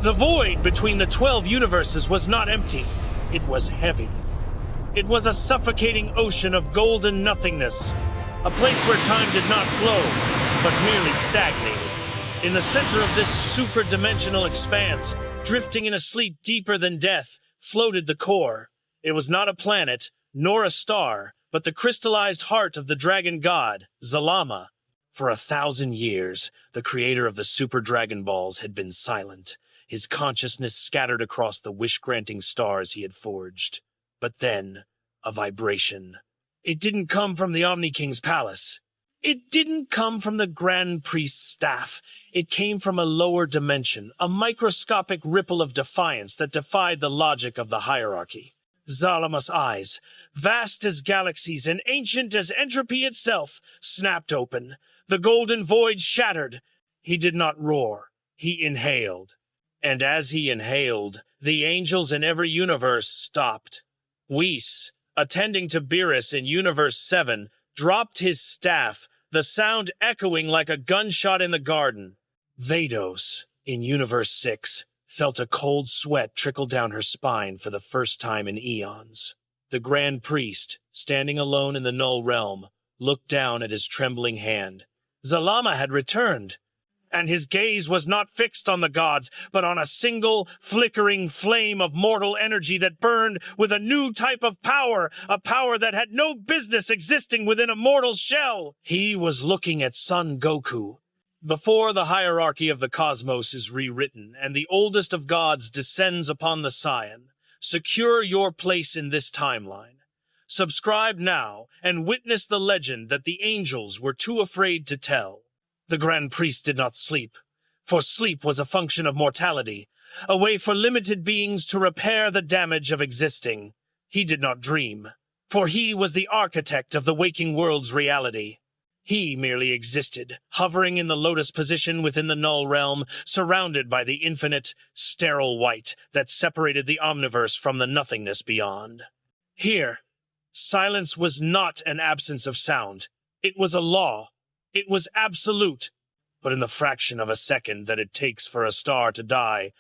The void between the 12 universes was not empty. It was heavy. It was a suffocating ocean of golden nothingness, a place where time did not flow, but merely stagnated. In the center of this super-dimensional expanse, drifting in a sleep deeper than death, floated the core. It was not a planet, nor a star, but the crystallized heart of the dragon god, Zalama. For 1,000 years, the creator of the Super Dragon Balls had been silent, his consciousness scattered across the wish-granting stars he had forged. But then, a vibration. It didn't come from the Omni King's palace. It didn't come from the Grand Priest's staff. It came from a lower dimension, a microscopic ripple of defiance that defied the logic of the hierarchy. Zalama's eyes, vast as galaxies and ancient as entropy itself, snapped open. The golden void shattered. He did not roar. He inhaled. And as he inhaled, the angels in every universe stopped. Whis, attending to Beerus in Universe 7, dropped his staff, the sound echoing like a gunshot in the garden. Vados, in Universe 6, felt a cold sweat trickle down her spine for the first time in eons. The Grand Priest, standing alone in the Null Realm, looked down at his trembling hand. Zalama had returned, and his gaze was not fixed on the gods, but on a single, flickering flame of mortal energy that burned with a new type of power, a power that had no business existing within a mortal shell. He was looking at Son Goku. Before the hierarchy of the cosmos is rewritten, and the oldest of gods descends upon the Saiyan, secure your place in this timeline. Subscribe now, and witness the legend that the angels were too afraid to tell. The Grand Priest did not sleep, for sleep was a function of mortality, a way for limited beings to repair the damage of existing. He did not dream, for he was the architect of the waking world's reality. He merely existed, hovering in the lotus position within the null realm, surrounded by the infinite, sterile white that separated the omniverse from the nothingness beyond. Here, silence was not an absence of sound. It was a law. It was absolute, but in the fraction of a second that it takes for a star to die,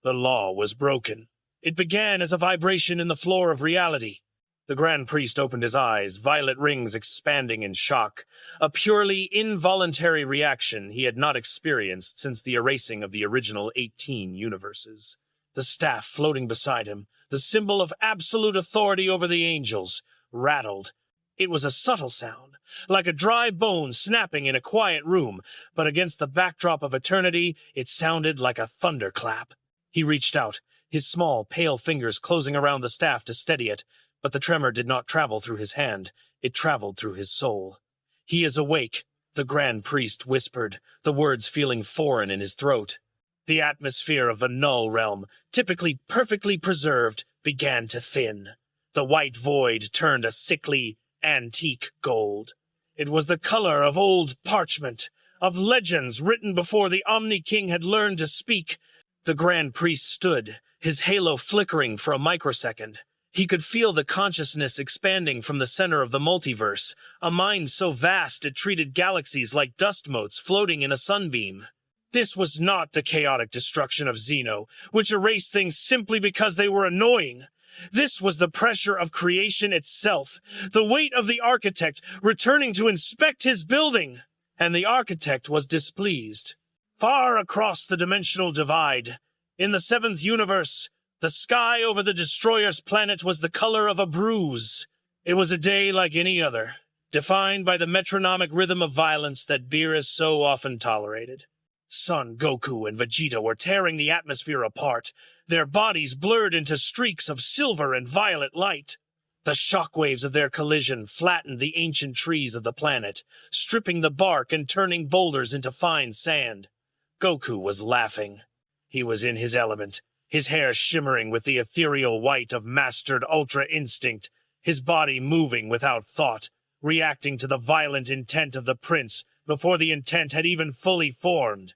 the law was broken. It began as a vibration in the floor of reality. The Grand Priest opened his eyes, violet rings expanding in shock, a purely involuntary reaction he had not experienced since the erasing of the original 18 universes. The staff floating beside him, the symbol of absolute authority over the angels, rattled. It was a subtle sound, like a dry bone snapping in a quiet room, but against the backdrop of eternity, it sounded like a thunderclap. He reached out, his small, pale fingers closing around the staff to steady it, but the tremor did not travel through his hand, it traveled through his soul. "He is awake," the Grand Priest whispered, the words feeling foreign in his throat. The atmosphere of the null realm, typically perfectly preserved, began to thin. The white void turned a sickly, antique gold. It was the color of old parchment, of legends written before the Omni King had learned to speak. The Grand Priest stood, his halo flickering for a microsecond. He could feel the consciousness expanding from the center of the multiverse, a mind so vast it treated galaxies like dust motes floating in a sunbeam. This was not the chaotic destruction of Xeno, which erased things simply because they were annoying. This was the pressure of creation itself, the weight of the architect returning to inspect his building. And the architect was displeased. Far across the dimensional divide, in the 7th universe, the sky over the destroyer's planet was the color of a bruise. It was a day like any other, defined by the metronomic rhythm of violence that Beerus so often tolerated. Son Goku and Vegeta were tearing the atmosphere apart, their bodies blurred into streaks of silver and violet light. The shockwaves of their collision flattened the ancient trees of the planet, stripping the bark and turning boulders into fine sand. Goku was laughing. He was in his element, his hair shimmering with the ethereal white of mastered ultra instinct, his body moving without thought, reacting to the violent intent of the prince before the intent had even fully formed.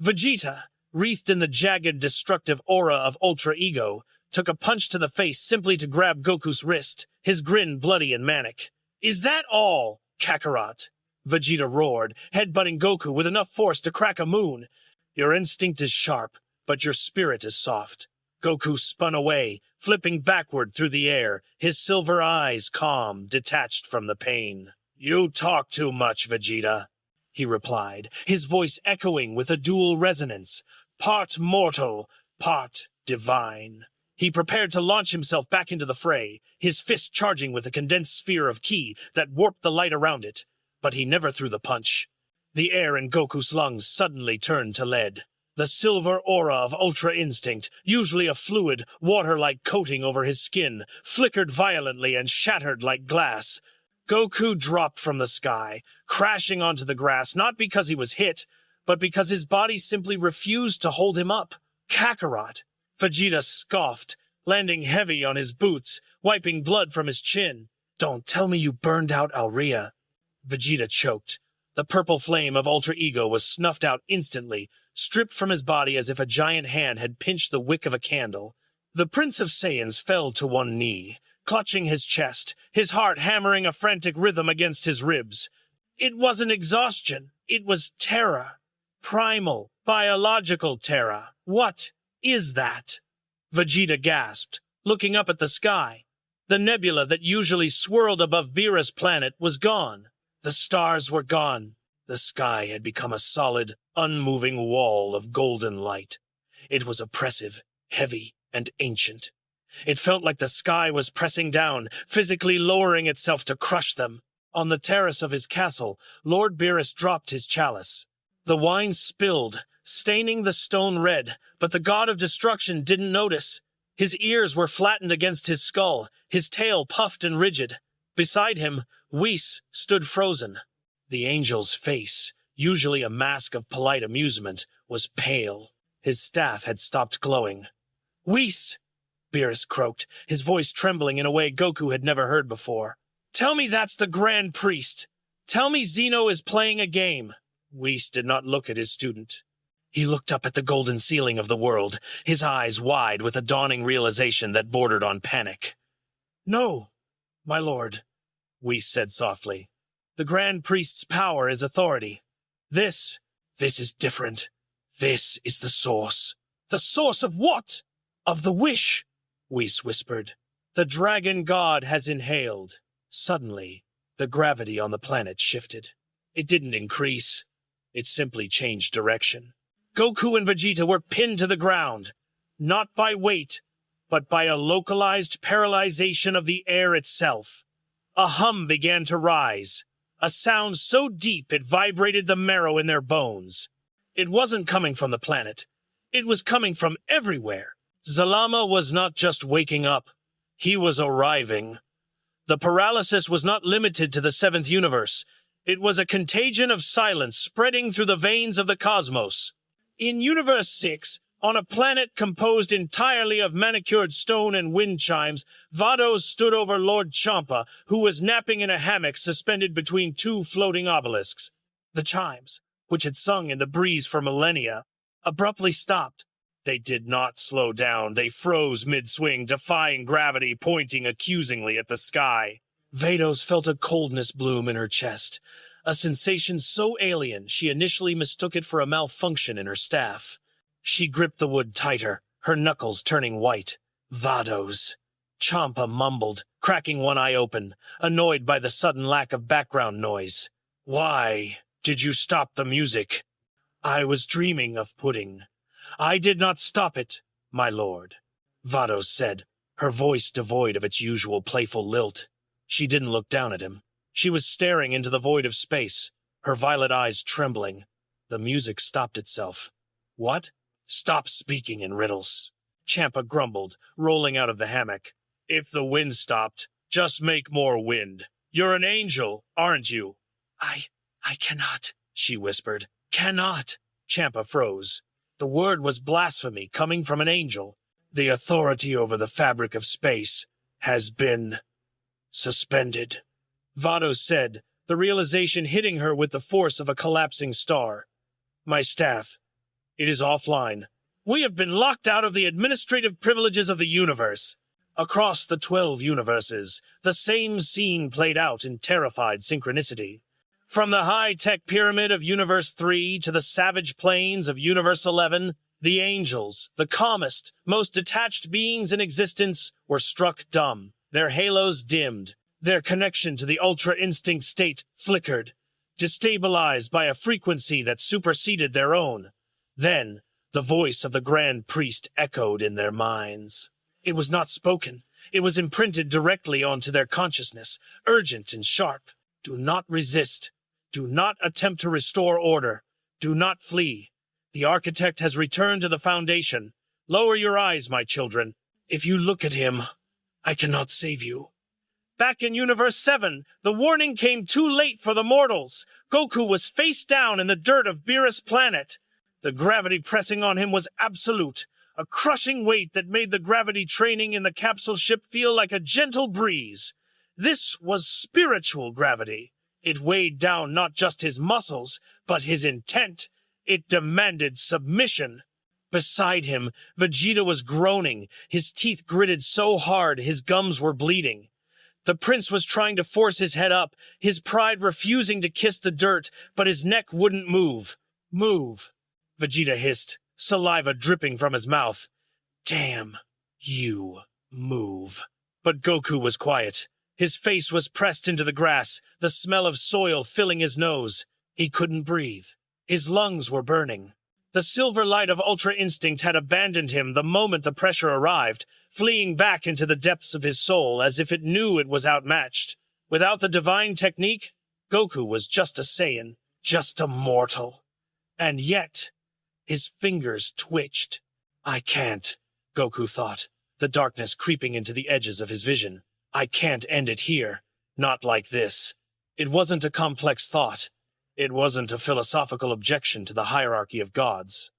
Vegeta, wreathed in the jagged, destructive aura of Ultra Ego, took a punch to the face simply to grab Goku's wrist, his grin bloody and manic. "Is that all, Kakarot?" Vegeta roared, headbutting Goku with enough force to crack a moon. "Your instinct is sharp, but your spirit is soft. Goku spun away, flipping backward through the air, his silver eyes calm, detached from the pain. You talk too much, Vegeta, he replied, his voice echoing with a dual resonance, part mortal, part divine. He prepared to launch himself back into the fray, his fist charging with a condensed sphere of ki that warped the light around it. But he never threw the punch. The air in Goku's lungs suddenly turned to lead. The silver aura of Ultra Instinct, usually a fluid, water-like coating over his skin, flickered violently and shattered like glass. Goku dropped from the sky, crashing onto the grass not because he was hit, but because his body simply refused to hold him up. Kakarot! Vegeta scoffed, landing heavy on his boots, wiping blood from his chin. Don't tell me you burned out Alrea. Vegeta choked. The purple flame of Ultra Ego was snuffed out instantly, stripped from his body as if a giant hand had pinched the wick of a candle. The Prince of Saiyans fell to one knee, clutching his chest, his heart hammering a frantic rhythm against his ribs. It wasn't exhaustion, it was terror. Primal, biological terror. What is that? Vegeta gasped, looking up at the sky. The nebula that usually swirled above Beerah's planet was gone. The stars were gone. The sky had become a solid, unmoving wall of golden light. It was oppressive, heavy, and ancient. It felt like the sky was pressing down, physically lowering itself to crush them. On the terrace of his castle, Lord Beerus dropped his chalice. The wine spilled, staining the stone red, but the god of destruction didn't notice. His ears were flattened against his skull, his tail puffed and rigid. Beside him, Whis stood frozen. The angel's face, usually a mask of polite amusement, was pale. His staff had stopped glowing. Whis! Beerus croaked, his voice trembling in a way Goku had never heard before. Tell me that's the Grand Priest. Tell me Zeno is playing a game. Whis did not look at his student. He looked up at the golden ceiling of the world, his eyes wide with a dawning realization that bordered on panic. No, my lord, Whis said softly. The Grand Priest's power is authority. This is different. This is the source. The source of what? Of the wish, Whis whispered. The dragon god has inhaled. Suddenly, the gravity on the planet shifted. It didn't increase. It simply changed direction. Goku and Vegeta were pinned to the ground, not by weight, but by a localized paralyzation of the air itself. A hum began to rise, a sound so deep it vibrated the marrow in their bones. It wasn't coming from the planet. It was coming from everywhere. Zalama was not just waking up. He was arriving. The paralysis was not limited to the seventh universe. It was a contagion of silence spreading through the veins of the cosmos. In Universe 6, on a planet composed entirely of manicured stone and wind chimes, Vados stood over Lord Champa, who was napping in a hammock suspended between two floating obelisks. The chimes, which had sung in the breeze for millennia, abruptly stopped. They did not slow down. They froze mid-swing, defying gravity, pointing accusingly at the sky. Vados felt a coldness bloom in her chest, a sensation so alien she initially mistook it for a malfunction in her staff. She gripped the wood tighter, her knuckles turning white. Vados. Champa mumbled, cracking one eye open, annoyed by the sudden lack of background noise. Why did you stop the music? I was dreaming of pudding. I did not stop it, my lord, Vados said, her voice devoid of its usual playful lilt. She didn't look down at him. She was staring into the void of space, her violet eyes trembling. The music stopped itself. What? Stop speaking in riddles, Champa grumbled, rolling out of the hammock. If the wind stopped, just make more wind. You're an angel, aren't you? I cannot, she whispered. Cannot. Champa froze. The word was blasphemy coming from an angel. The authority over the fabric of space has been suspended, Vados said, the realization hitting her with the force of a collapsing star. My staff. It is offline. We have been locked out of the administrative privileges of the universe. Across the 12 universes, the same scene played out in terrified synchronicity. From the high-tech pyramid of Universe 3 to the savage plains of Universe 11, The angels, the calmest, most detached beings in existence, were struck dumb. Their halos dimmed. Their connection to the ultra-instinct state flickered, destabilized by a frequency that superseded their own. Then, the voice of the Grand Priest echoed in their minds. It was not spoken. It was imprinted directly onto their consciousness, urgent and sharp. Do not resist. Do not attempt to restore order. Do not flee. The architect has returned to the foundation. Lower your eyes, my children. If you look at him, I cannot save you. Back in Universe 7, the warning came too late for the mortals. Goku was face down in the dirt of Beerus' planet. The gravity pressing on him was absolute, a crushing weight that made the gravity training in the capsule ship feel like a gentle breeze. This was spiritual gravity. It weighed down not just his muscles, but his intent. It demanded submission. Beside him, Vegeta was groaning, his teeth gritted so hard his gums were bleeding. The prince was trying to force his head up, his pride refusing to kiss the dirt, but his neck wouldn't move. Move, Vegeta hissed, saliva dripping from his mouth. Damn, you move. But Goku was quiet. His face was pressed into the grass, the smell of soil filling his nose. He couldn't breathe. His lungs were burning. The silver light of Ultra Instinct had abandoned him the moment the pressure arrived, fleeing back into the depths of his soul as if it knew it was outmatched. Without the divine technique, Goku was just a Saiyan, just a mortal. And yet, his fingers twitched. I can't, Goku thought, the darkness creeping into the edges of his vision. I can't end it here. Not like this. It wasn't a complex thought. It wasn't a philosophical objection to the hierarchy of gods.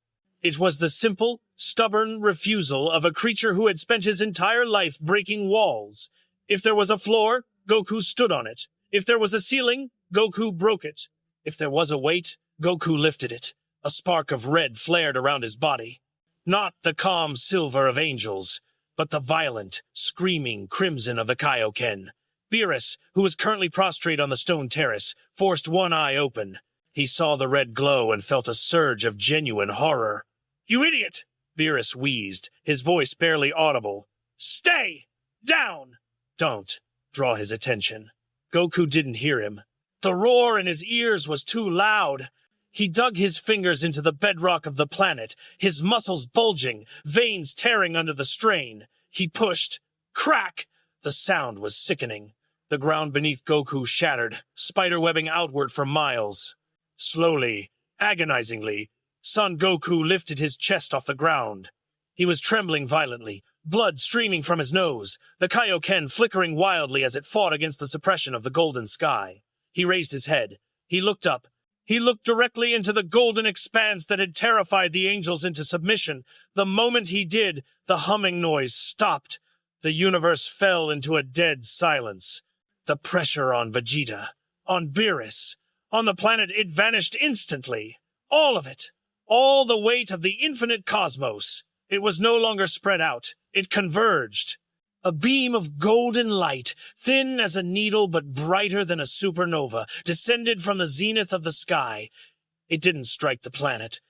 It was the simple, stubborn refusal of a creature who had spent his entire life breaking walls. If there was a floor, Goku stood on it. If there was a ceiling, Goku broke it. If there was a weight, Goku lifted it. A spark of red flared around his body. Not the calm silver of angels, but the violent, screaming crimson of the Kaioken. Beerus, who was currently prostrate on the stone terrace, forced one eye open. He saw the red glow and felt a surge of genuine horror. "You idiot!" Beerus wheezed, his voice barely audible. "Stay! Down!" Don't draw his attention. Goku didn't hear him. The roar in his ears was too loud. He dug his fingers into the bedrock of the planet, his muscles bulging, veins tearing under the strain. He pushed. Crack! The sound was sickening. The ground beneath Goku shattered, spiderwebbing outward for miles. Slowly, agonizingly, Son Goku lifted his chest off the ground. He was trembling violently, blood streaming from his nose, the Kaioken flickering wildly as it fought against the suppression of the golden sky. He raised his head. He looked up. He looked directly into the golden expanse that had terrified the angels into submission. The moment he did, the humming noise stopped. The universe fell into a dead silence. The pressure on Vegeta, on Beerus, on the planet, it vanished instantly. All of it. All the weight of the infinite cosmos. It was no longer spread out. It converged. A beam of golden light, thin as a needle but brighter than a supernova, descended from the zenith of the sky. It didn't strike the planet.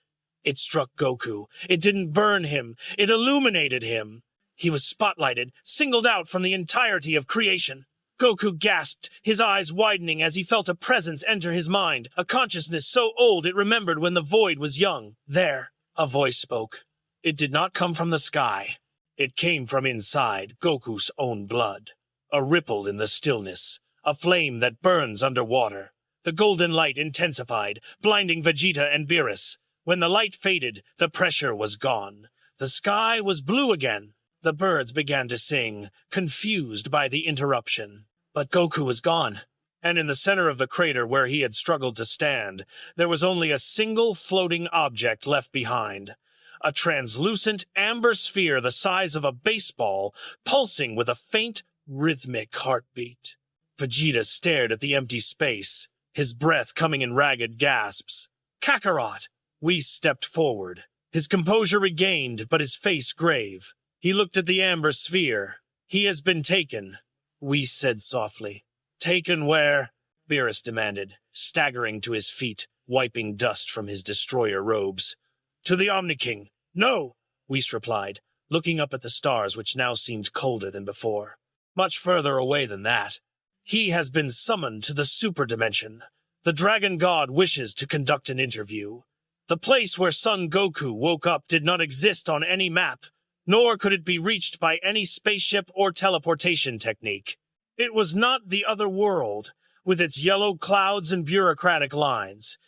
It struck Goku. It didn't burn him. It illuminated him. He was spotlighted, singled out from the entirety of creation. Goku gasped, his eyes widening as he felt a presence enter his mind, a consciousness so old it remembered when the void was young. There, a voice spoke. It did not come from the sky. It came from inside Goku's own blood. A ripple in the stillness, a flame that burns underwater. The golden light intensified, blinding Vegeta and Beerus. When the light faded, the pressure was gone. The sky was blue again. The birds began to sing, confused by the interruption. But Goku was gone, and in the center of the crater where he had struggled to stand, there was only a single floating object left behind. A translucent amber sphere the size of a baseball, pulsing with a faint, rhythmic heartbeat. Vegeta stared at the empty space, his breath coming in ragged gasps. Kakarot! Whis stepped forward, his composure regained, but his face grave. He looked at the amber sphere. He has been taken, Whis said softly. Taken where? Beerus demanded, staggering to his feet, wiping dust from his destroyer robes. To the Omni-King. No, Whis replied, looking up at the stars which now seemed colder than before. Much further away than that. He has been summoned to the super dimension. The dragon god wishes to conduct an interview. The place where Son Goku woke up did not exist on any map, nor could it be reached by any spaceship or teleportation technique. It was not the other world, with its yellow clouds and bureaucratic lines.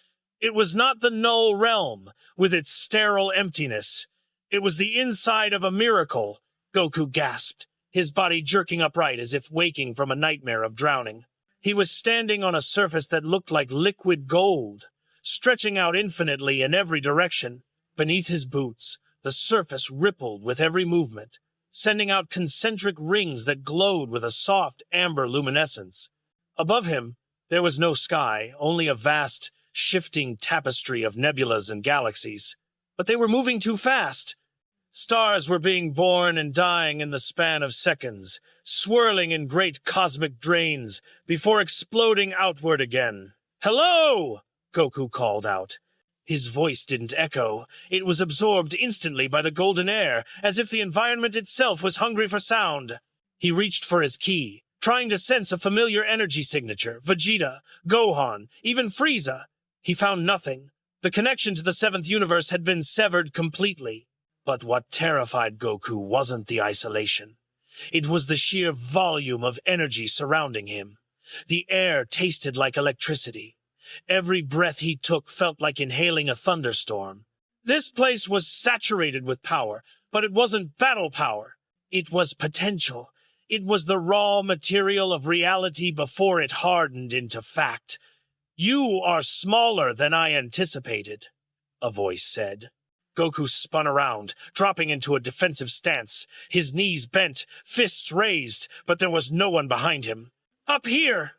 It was not the null realm, with its sterile emptiness. It was the inside of a miracle, Goku gasped, his body jerking upright as if waking from a nightmare of drowning. He was standing on a surface that looked like liquid gold, stretching out infinitely in every direction. Beneath his boots, the surface rippled with every movement, sending out concentric rings that glowed with a soft amber luminescence. Above him, there was no sky, only a vast, shifting tapestry of nebulas and galaxies. But they were moving too fast. Stars were being born and dying in the span of seconds, swirling in great cosmic drains before exploding outward again. "Hello!" Goku called out. His voice didn't echo. It was absorbed instantly by the golden air, as if the environment itself was hungry for sound. He reached for his ki, trying to sense a familiar energy signature. Vegeta, Gohan, even Frieza. He found nothing. The connection to the seventh universe had been severed completely. But what terrified Goku wasn't the isolation. It was the sheer volume of energy surrounding him. The air tasted like electricity. Every breath he took felt like inhaling a thunderstorm. This place was saturated with power, but it wasn't battle power. It was potential. It was the raw material of reality before it hardened into fact. "You are smaller than I anticipated," a voice said. Goku spun around, dropping into a defensive stance, his knees bent, fists raised, but there was no one behind him. "Up here!"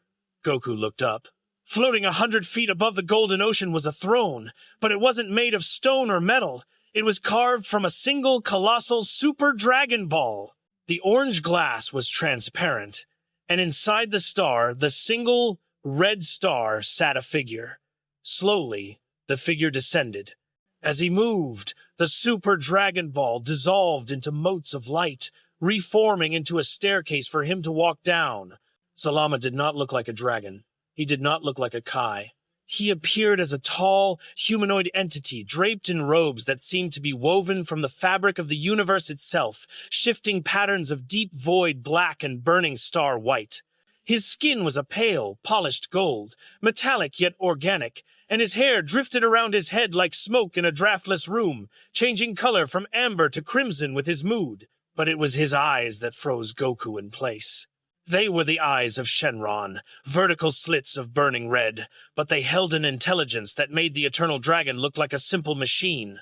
Goku looked up. Floating 100 feet above the golden ocean was a throne, but it wasn't made of stone or metal. It was carved from a single colossal super Dragon Ball. The orange glass was transparent, and inside the star, the single red star, sat a figure. Slowly, the figure descended. As he moved, the super Dragon Ball dissolved into motes of light, reforming into a staircase for him to walk down. Zalama did not look like a dragon. He did not look like a Kai. He appeared as a tall, humanoid entity draped in robes that seemed to be woven from the fabric of the universe itself, shifting patterns of deep void black and burning star white. His skin was a pale, polished gold, metallic yet organic, and his hair drifted around his head like smoke in a draftless room, changing color from amber to crimson with his mood. But it was his eyes that froze Goku in place. They were the eyes of Shenron, vertical slits of burning red, but they held an intelligence that made the Eternal Dragon look like a simple machine.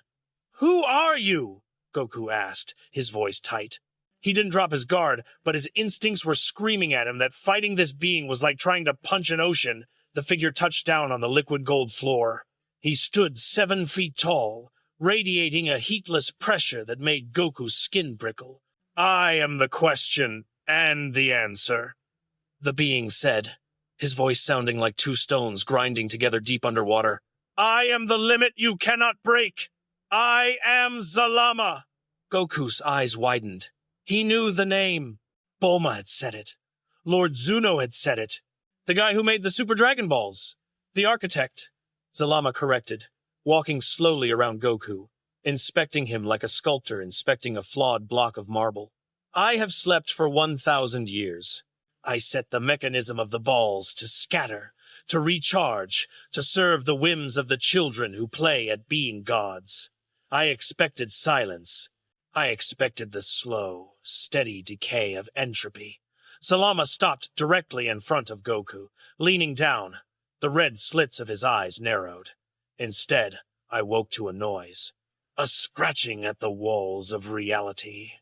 "Who are you?" Goku asked, his voice tight. He didn't drop his guard, but his instincts were screaming at him that fighting this being was like trying to punch an ocean. The figure touched down on the liquid gold floor. He stood 7 feet tall, radiating a heatless pressure that made Goku's skin prickle. "I am the question and the answer," the being said, his voice sounding like two stones grinding together deep underwater. "I am the limit you cannot break. I am Zalama." Goku's eyes widened. He knew the name. Bulma had said it. Lord Zuno had said it. The guy who made the Super Dragon Balls. The architect. Zalama corrected, walking slowly around Goku, inspecting him like a sculptor inspecting a flawed block of marble. "I have slept for 1,000 years. I set the mechanism of the balls to scatter, to recharge, to serve the whims of the children who play at being gods. I expected silence. I expected the slow, steady decay of entropy." Zalama stopped directly in front of Goku, leaning down. The red slits of his eyes narrowed. Instead, I woke to a noise. A scratching at the walls of reality.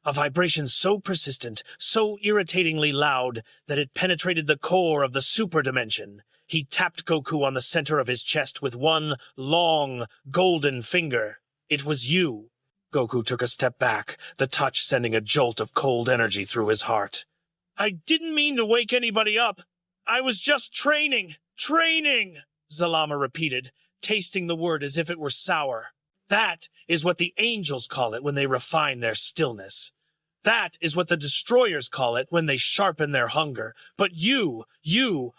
A vibration so persistent, so irritatingly loud, that it penetrated the core of the super dimension. He tapped Goku on the center of his chest with one long, golden finger. "It was you." Goku took a step back, the touch sending a jolt of cold energy through his heart. "I didn't mean to wake anybody up. I was just training. Training," Zalama repeated, tasting the word as if it were sour. That is what the angels call it when they refine their stillness. That is what the destroyers call it when they sharpen their hunger. But you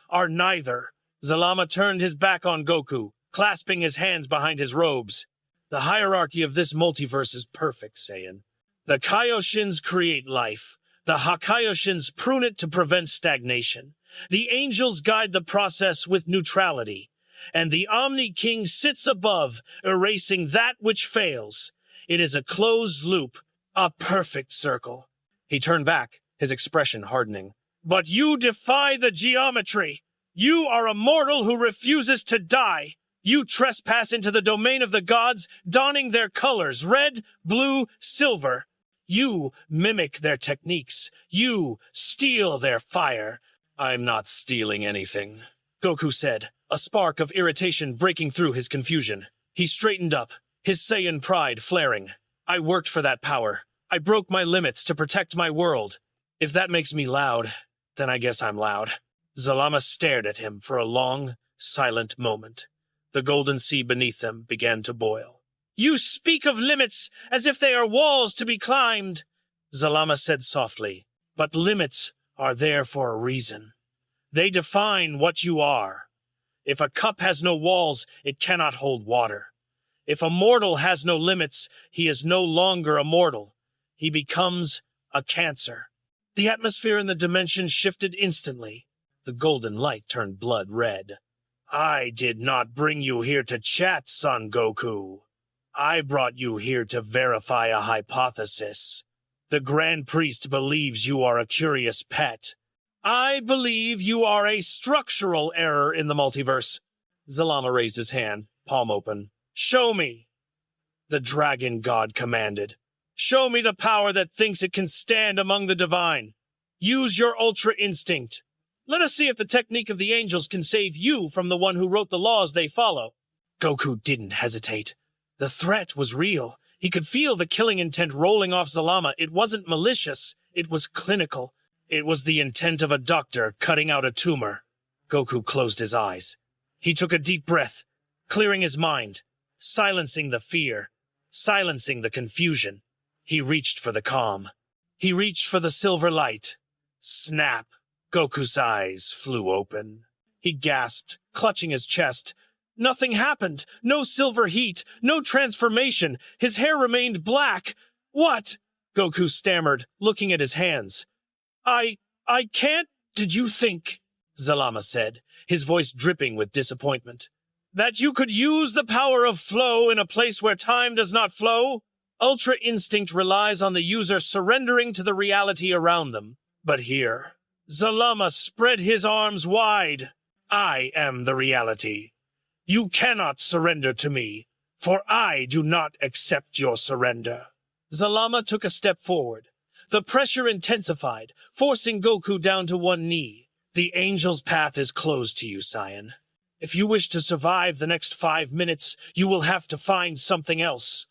are neither. Zalama turned his back on Goku, clasping his hands behind his robes. The hierarchy of this multiverse is perfect, Saiyan. The Kaioshins create life. The Hakaioshins prune it to prevent stagnation. The angels guide the process with neutrality. And the Omni King sits above, erasing that which fails. It is a closed loop, a perfect circle. He turned back, his expression hardening. But you defy the geometry. You are a mortal who refuses to die. You trespass into the domain of the gods, donning their colors, red, blue, silver. You mimic their techniques. You steal their fire. I'm not stealing anything, Goku said, a spark of irritation breaking through his confusion. He straightened up, his Saiyan pride flaring. I worked for that power. I broke my limits to protect my world. If that makes me loud, then I guess I'm loud. Zalama stared at him for a long, silent moment. The golden sea beneath them began to boil. You speak of limits as if they are walls to be climbed, Zalama said softly. But limits are there for a reason. They define what you are. If a cup has no walls, it cannot hold water. If a mortal has no limits, he is no longer a mortal. He becomes a cancer. The atmosphere in the dimension shifted instantly. The golden light turned blood red. I did not bring you here to chat, Son Goku. I brought you here to verify a hypothesis. The Grand Priest believes you are a curious pet. I believe you are a structural error in the multiverse. Zalama raised his hand, palm open. Show me. The dragon god commanded. Show me the power that thinks it can stand among the divine. Use your ultra instinct. Let us see if the technique of the angels can save you from the one who wrote the laws they follow. Goku didn't hesitate. The threat was real. He could feel the killing intent rolling off Zalama. It wasn't malicious. It was clinical. It was the intent of a doctor cutting out a tumor. Goku closed his eyes. He took a deep breath, clearing his mind, silencing the fear, silencing the confusion. He reached for the calm. He reached for the silver light. Snap! Goku's eyes flew open. He gasped, clutching his chest. Nothing happened. No silver heat. No transformation. His hair remained black. What? Goku stammered, looking at his hands. I can't. Did you think, Zalama said, his voice dripping with disappointment, that you could use the power of flow in a place where time does not flow? Ultra instinct relies on the user surrendering to the reality around them. But here, Zalama spread his arms wide. I am the reality. You cannot surrender to me, for I do not accept your surrender. Zalama took a step forward. The pressure intensified, forcing Goku down to one knee. The angel's path is closed to you, Saiyan. If you wish to survive the next 5 minutes, you will have to find something else.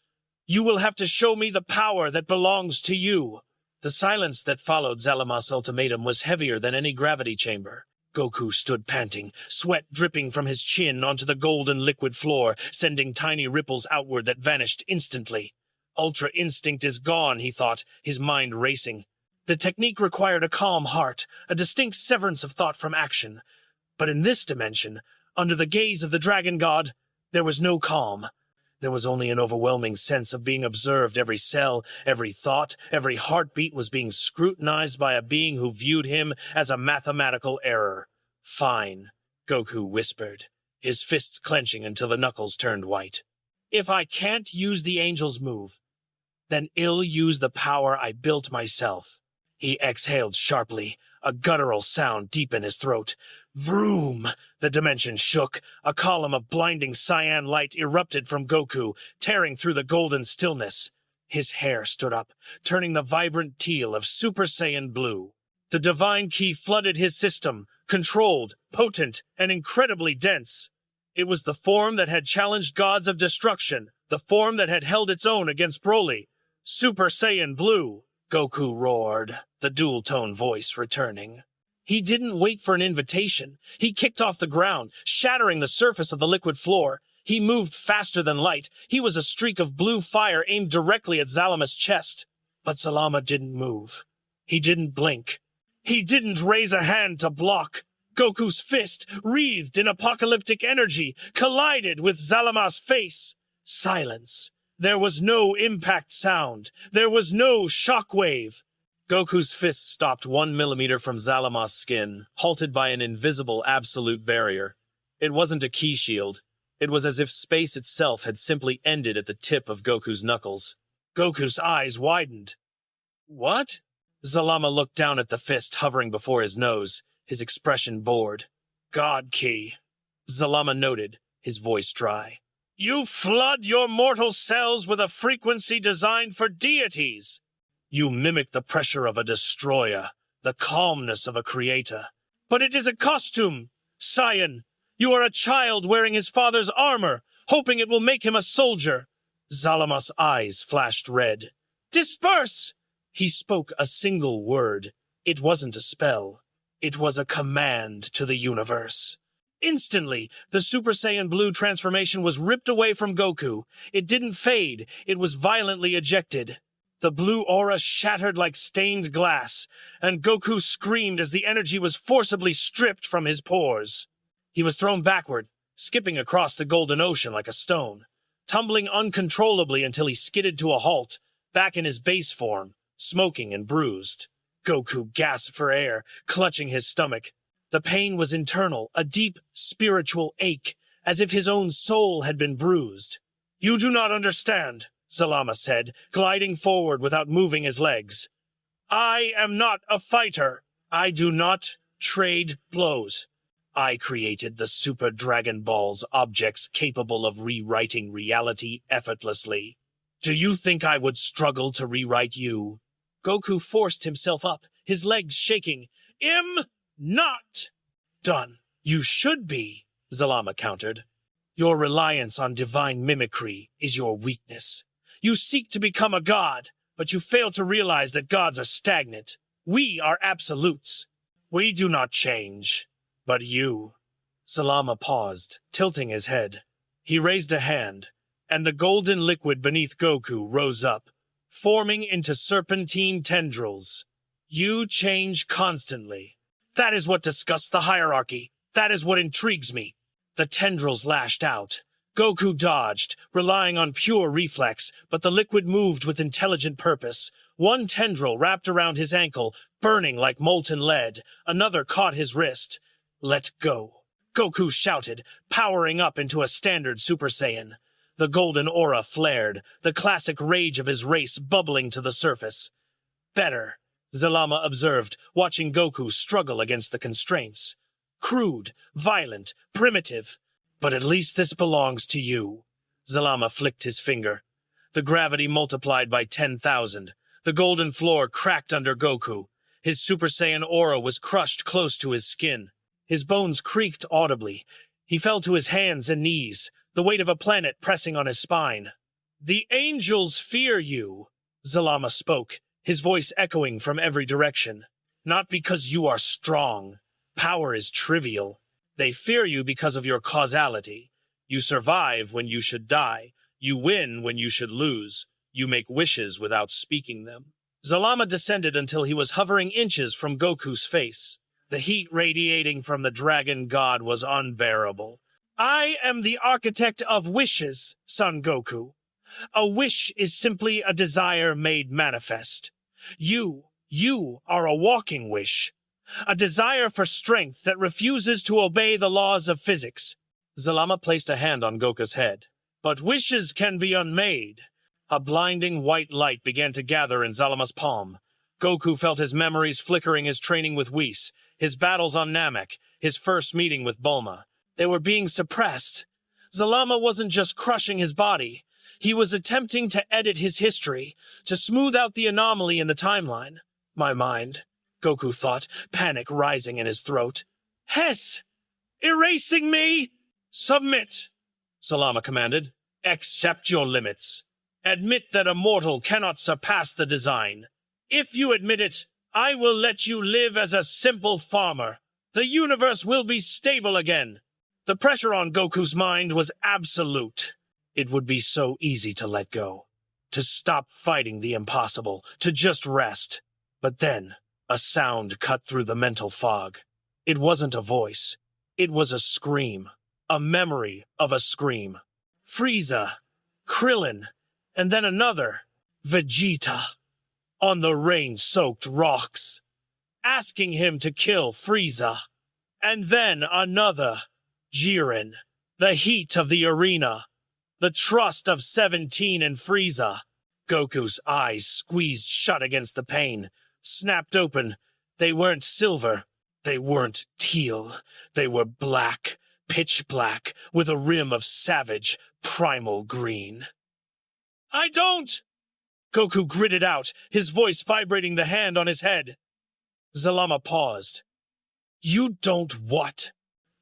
You will have to show me the power that belongs to you. The silence that followed Zalama's ultimatum was heavier than any gravity chamber. Goku stood panting, sweat dripping from his chin onto the golden liquid floor, sending tiny ripples outward that vanished instantly. Ultra instinct is gone, he thought, his mind racing. The technique required a calm heart, a distinct severance of thought from action. But in this dimension, under the gaze of the dragon god, there was no calm. There was only an overwhelming sense of being observed. Every cell, every thought, every heartbeat was being scrutinized by a being who viewed him as a mathematical error. Fine, Goku whispered, his fists clenching until the knuckles turned white. If I can't use the angel's move, then I'll use the power I built myself. He exhaled sharply, a guttural sound deep in his throat. Vroom! The dimension shook. A column of blinding cyan light erupted from Goku, tearing through the golden stillness. His hair stood up, turning the vibrant teal of Super Saiyan blue. The divine ki flooded his system, controlled, potent, and incredibly dense. It was the form that had challenged gods of destruction, the form that had held its own against Broly. Super Saiyan blue! Goku roared, the dual-tone voice returning. He didn't wait for an invitation. He kicked off the ground, shattering the surface of the liquid floor. He moved faster than light. He was a streak of blue fire aimed directly at Zalama's chest. But Zalama didn't move. He didn't blink. He didn't raise a hand to block. Goku's fist, wreathed in apocalyptic energy, collided with Zalama's face. Silence. There was no impact sound. There was no shockwave. Goku's fist stopped 1 millimeter from Zalama's skin, halted by an invisible absolute barrier. It wasn't a ki shield. It was as if space itself had simply ended at the tip of Goku's knuckles. Goku's eyes widened. What? Zalama looked down at the fist hovering before his nose, his expression bored. God ki. Zalama noted, his voice dry. You flood your mortal cells with a frequency designed for deities. You mimic the pressure of a destroyer, the calmness of a creator. But it is a costume, Saiyan. You are a child wearing his father's armor, hoping it will make him a soldier. Zalama's eyes flashed red. Disperse! He spoke a single word. It wasn't a spell. It was a command to the universe. Instantly, the Super Saiyan Blue transformation was ripped away from Goku. It didn't fade. It was violently ejected. The blue aura shattered like stained glass, and Goku screamed as the energy was forcibly stripped from his pores. He was thrown backward, skipping across the golden ocean like a stone, tumbling uncontrollably until he skidded to a halt, back in his base form, smoking and bruised. Goku gasped for air, clutching his stomach. The pain was internal, a deep, spiritual ache, as if his own soul had been bruised. You do not understand, Zalama said, gliding forward without moving his legs. I am not a fighter. I do not trade blows. I created the Super Dragon Ball's objects capable of rewriting reality effortlessly. Do you think I would struggle to rewrite you? Goku forced himself up, his legs shaking. Not done. You should be, Zalama countered. Your reliance on divine mimicry is your weakness. You seek to become a god, but you fail to realize that gods are stagnant. We are absolutes. We do not change. But you. Zalama paused, tilting his head. He raised a hand, and the golden liquid beneath Goku rose up, forming into serpentine tendrils. You change constantly. That is what disgusts the hierarchy. That is what intrigues me. The tendrils lashed out. Goku dodged, relying on pure reflex, but the liquid moved with intelligent purpose. One tendril wrapped around his ankle, burning like molten lead. Another caught his wrist. Let go. Goku shouted, powering up into a standard Super Saiyan. The golden aura flared, the classic rage of his race bubbling to the surface. Better, Zalama observed, watching Goku struggle against the constraints. Crude, violent, primitive. But at least this belongs to you. Zalama flicked his finger. The gravity multiplied by 10,000. The golden floor cracked under Goku. His Super Saiyan aura was crushed close to his skin. His bones creaked audibly. He fell to his hands and knees, the weight of a planet pressing on his spine. The angels fear you, Zalama spoke, his voice echoing from every direction. Not because you are strong. Power is trivial. They fear you because of your causality. You survive when you should die. You win when you should lose. You make wishes without speaking them. Zalama descended until he was hovering inches from Goku's face. The heat radiating from the dragon god was unbearable. I am the architect of wishes, Son Goku. A wish is simply a desire made manifest. You are a walking wish. A desire for strength that refuses to obey the laws of physics. Zalama placed a hand on Goku's head. But wishes can be unmade. A blinding white light began to gather in Zalama's palm. Goku felt his memories flickering, his training with Whis, his battles on Namek, his first meeting with Bulma. They were being suppressed. Zalama wasn't just crushing his body. He was attempting to edit his history, to smooth out the anomaly in the timeline. My mind, Goku thought, panic rising in his throat. Hess! Erasing me! Submit, Zalama commanded. Accept your limits. Admit that a mortal cannot surpass the design. If you admit it, I will let you live as a simple farmer. The universe will be stable again. The pressure on Goku's mind was absolute. It would be so easy to let go, to stop fighting the impossible, to just rest. But then, a sound cut through the mental fog. It wasn't a voice. It was a scream. A memory of a scream. Frieza, Krillin, and then another, Vegeta, on the rain-soaked rocks, asking him to kill Frieza. And then another, Jiren, the heat of the arena, the trust of 17 in Frieza. Goku's eyes squeezed shut against the pain, snapped open. They weren't silver. They weren't teal. They were black, pitch black, with a rim of savage, primal green. I don't! Goku gritted out, his voice vibrating the hand on his head. Zalama paused. You don't what?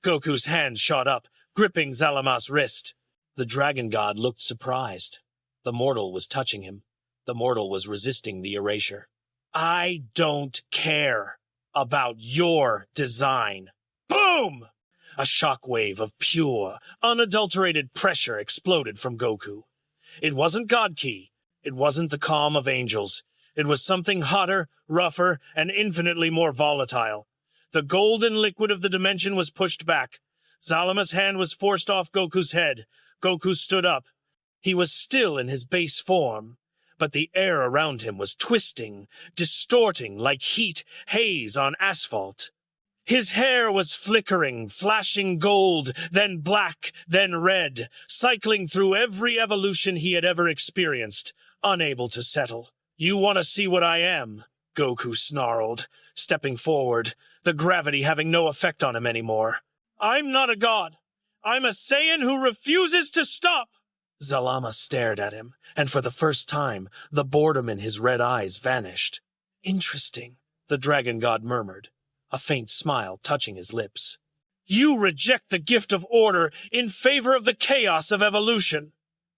Goku's hand shot up, gripping Zalama's wrist. The dragon god looked surprised. The mortal was touching him. The mortal was resisting the erasure. I don't care about your design. Boom! A shockwave of pure, unadulterated pressure exploded from Goku. It wasn't God Ki. It wasn't the calm of angels. It was something hotter, rougher, and infinitely more volatile. The golden liquid of the dimension was pushed back. Zalama's hand was forced off Goku's head. Goku stood up. He was still in his base form, but the air around him was twisting, distorting like heat haze on asphalt. His hair was flickering, flashing gold, then black, then red, cycling through every evolution he had ever experienced, unable to settle. You want to see what I am? Goku snarled, stepping forward, the gravity having no effect on him anymore. I'm not a god. I'm a Saiyan who refuses to stop. Zalama stared at him, and for the first time, the boredom in his red eyes vanished. Interesting, the dragon god murmured, a faint smile touching his lips. You reject the gift of order in favor of the chaos of evolution.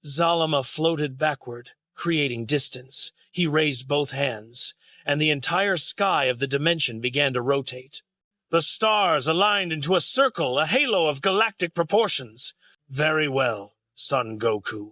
Zalama floated backward, creating distance. He raised both hands, and the entire sky of the dimension began to rotate. The stars aligned into a circle, a halo of galactic proportions. Very well, Son Goku,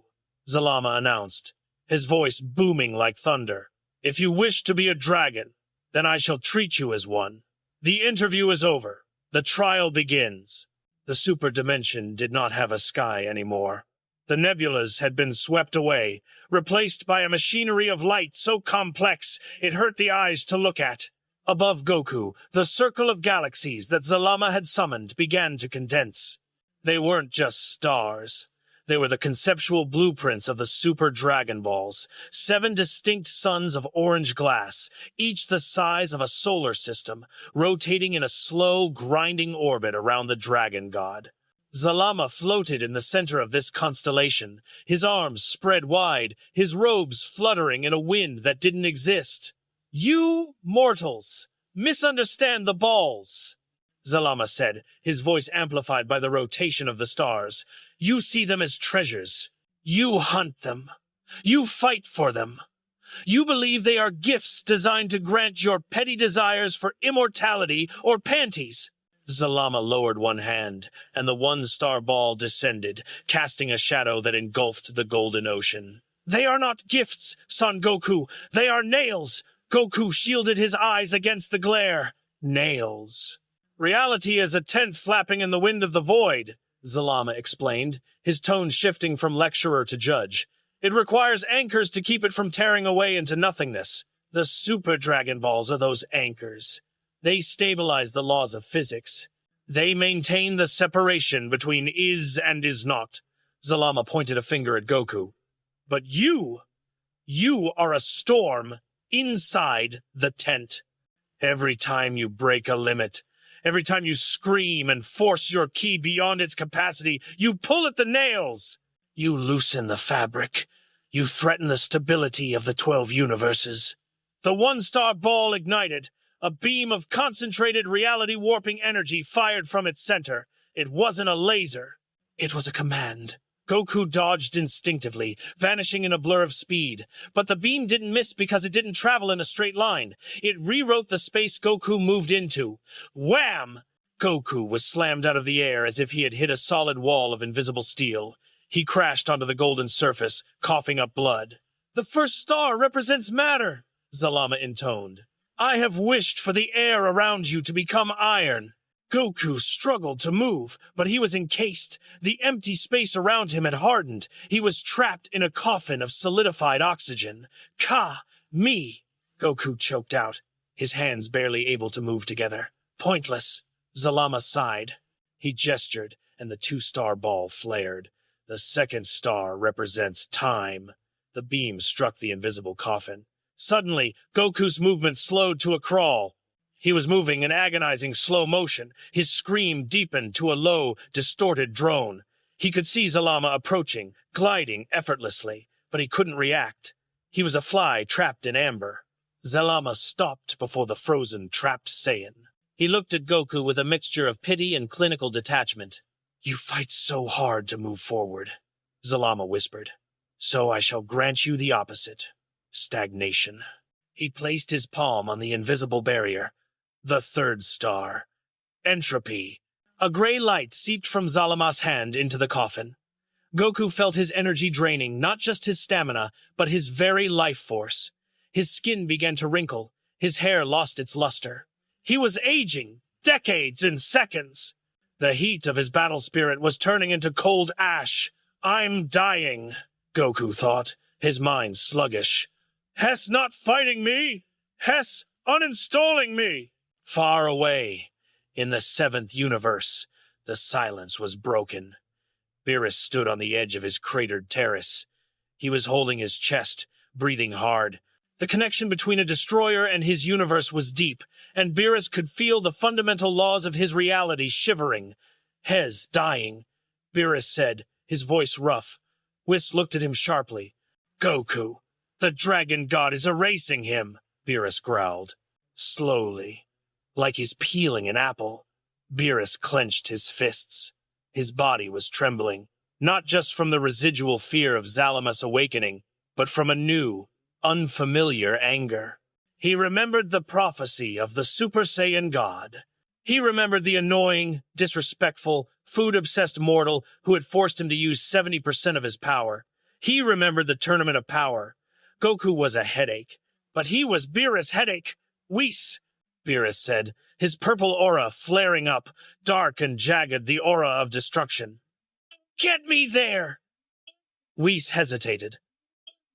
Zalama announced, his voice booming like thunder. If you wish to be a dragon, then I shall treat you as one. The interview is over. The trial begins. The super dimension did not have a sky anymore. The nebulas had been swept away, replaced by a machinery of light so complex it hurt the eyes to look at. Above Goku, the circle of galaxies that Zalama had summoned began to condense. They weren't just stars. They were the conceptual blueprints of the Super Dragon Balls, 7 distinct suns of orange glass, each the size of a solar system, rotating in a slow, grinding orbit around the Dragon God. Zalama floated in the center of this constellation, his arms spread wide, his robes fluttering in a wind that didn't exist. You mortals misunderstand the balls, Zalama said, his voice amplified by the rotation of the stars. You see them as treasures. You hunt them. You fight for them. You believe they are gifts designed to grant your petty desires for immortality or panties. Zalama lowered one hand, and the one-star ball descended, casting a shadow that engulfed the golden ocean. They are not gifts, Son Goku. They are nails. Goku shielded his eyes against the glare. Nails. Reality is a tent flapping in the wind of the void, Zalama explained, his tone shifting from lecturer to judge. It requires anchors to keep it from tearing away into nothingness. The Super Dragon Balls are those anchors. They stabilize the laws of physics. They maintain the separation between is and is not. Zalama pointed a finger at Goku. But you are a storm inside the tent. Every time you break a limit, every time you scream and force your ki beyond its capacity, you pull at the nails. You loosen the fabric. You threaten the stability of the 12 universes. The one-star ball ignited. A beam of concentrated reality-warping energy fired from its center. It wasn't a laser. It was a command. Goku dodged instinctively, vanishing in a blur of speed. But the beam didn't miss because it didn't travel in a straight line. It rewrote the space Goku moved into. Wham! Goku was slammed out of the air as if he had hit a solid wall of invisible steel. He crashed onto the golden surface, coughing up blood. "The first star represents matter," Zalama intoned. "I have wished for the air around you to become iron." Goku struggled to move, but he was encased. The empty space around him had hardened. He was trapped in a coffin of solidified oxygen. Me, Goku choked out, his hands barely able to move together. "Pointless." Zalama sighed. He gestured, and the two-star ball flared. "The second star represents time." The beam struck the invisible coffin. Suddenly, Goku's movement slowed to a crawl. He was moving in agonizing slow motion. His scream deepened to a low, distorted drone. He could see Zalama approaching, gliding effortlessly, but he couldn't react. He was a fly trapped in amber. Zalama stopped before the frozen, trapped Saiyan. He looked at Goku with a mixture of pity and clinical detachment. "You fight so hard to move forward," Zalama whispered. "So I shall grant you the opposite. Stagnation." He placed his palm on the invisible barrier. The third star. Entropy. A gray light seeped from Zalama's hand into the coffin. Goku felt his energy draining not just his stamina, but his very life force. His skin began to wrinkle. His hair lost its luster. He was aging, decades in seconds. The heat of his battle spirit was turning into cold ash. "I'm dying," Goku thought, his mind sluggish. "Hess not fighting me! Hess uninstalling me!" Far away, in the seventh universe, the silence was broken. Beerus stood on the edge of his cratered terrace. He was holding his chest, breathing hard. The connection between a destroyer and his universe was deep, and Beerus could feel the fundamental laws of his reality shivering. "Hez dying," Beerus said, his voice rough. Whis looked at him sharply. "Goku, the dragon god is erasing him," Beerus growled. Slowly, like he's peeling an apple. Beerus clenched his fists. His body was trembling, not just from the residual fear of Zalama's awakening, but from a new, unfamiliar anger. He remembered the prophecy of the Super Saiyan God. He remembered the annoying, disrespectful, food-obsessed mortal who had forced him to use 70% of his power. He remembered the Tournament of Power. Goku was a headache, but he was Beerus' headache. "Whis," Beerus said, his purple aura flaring up, dark and jagged, the aura of destruction. "Get me there!" Whis hesitated.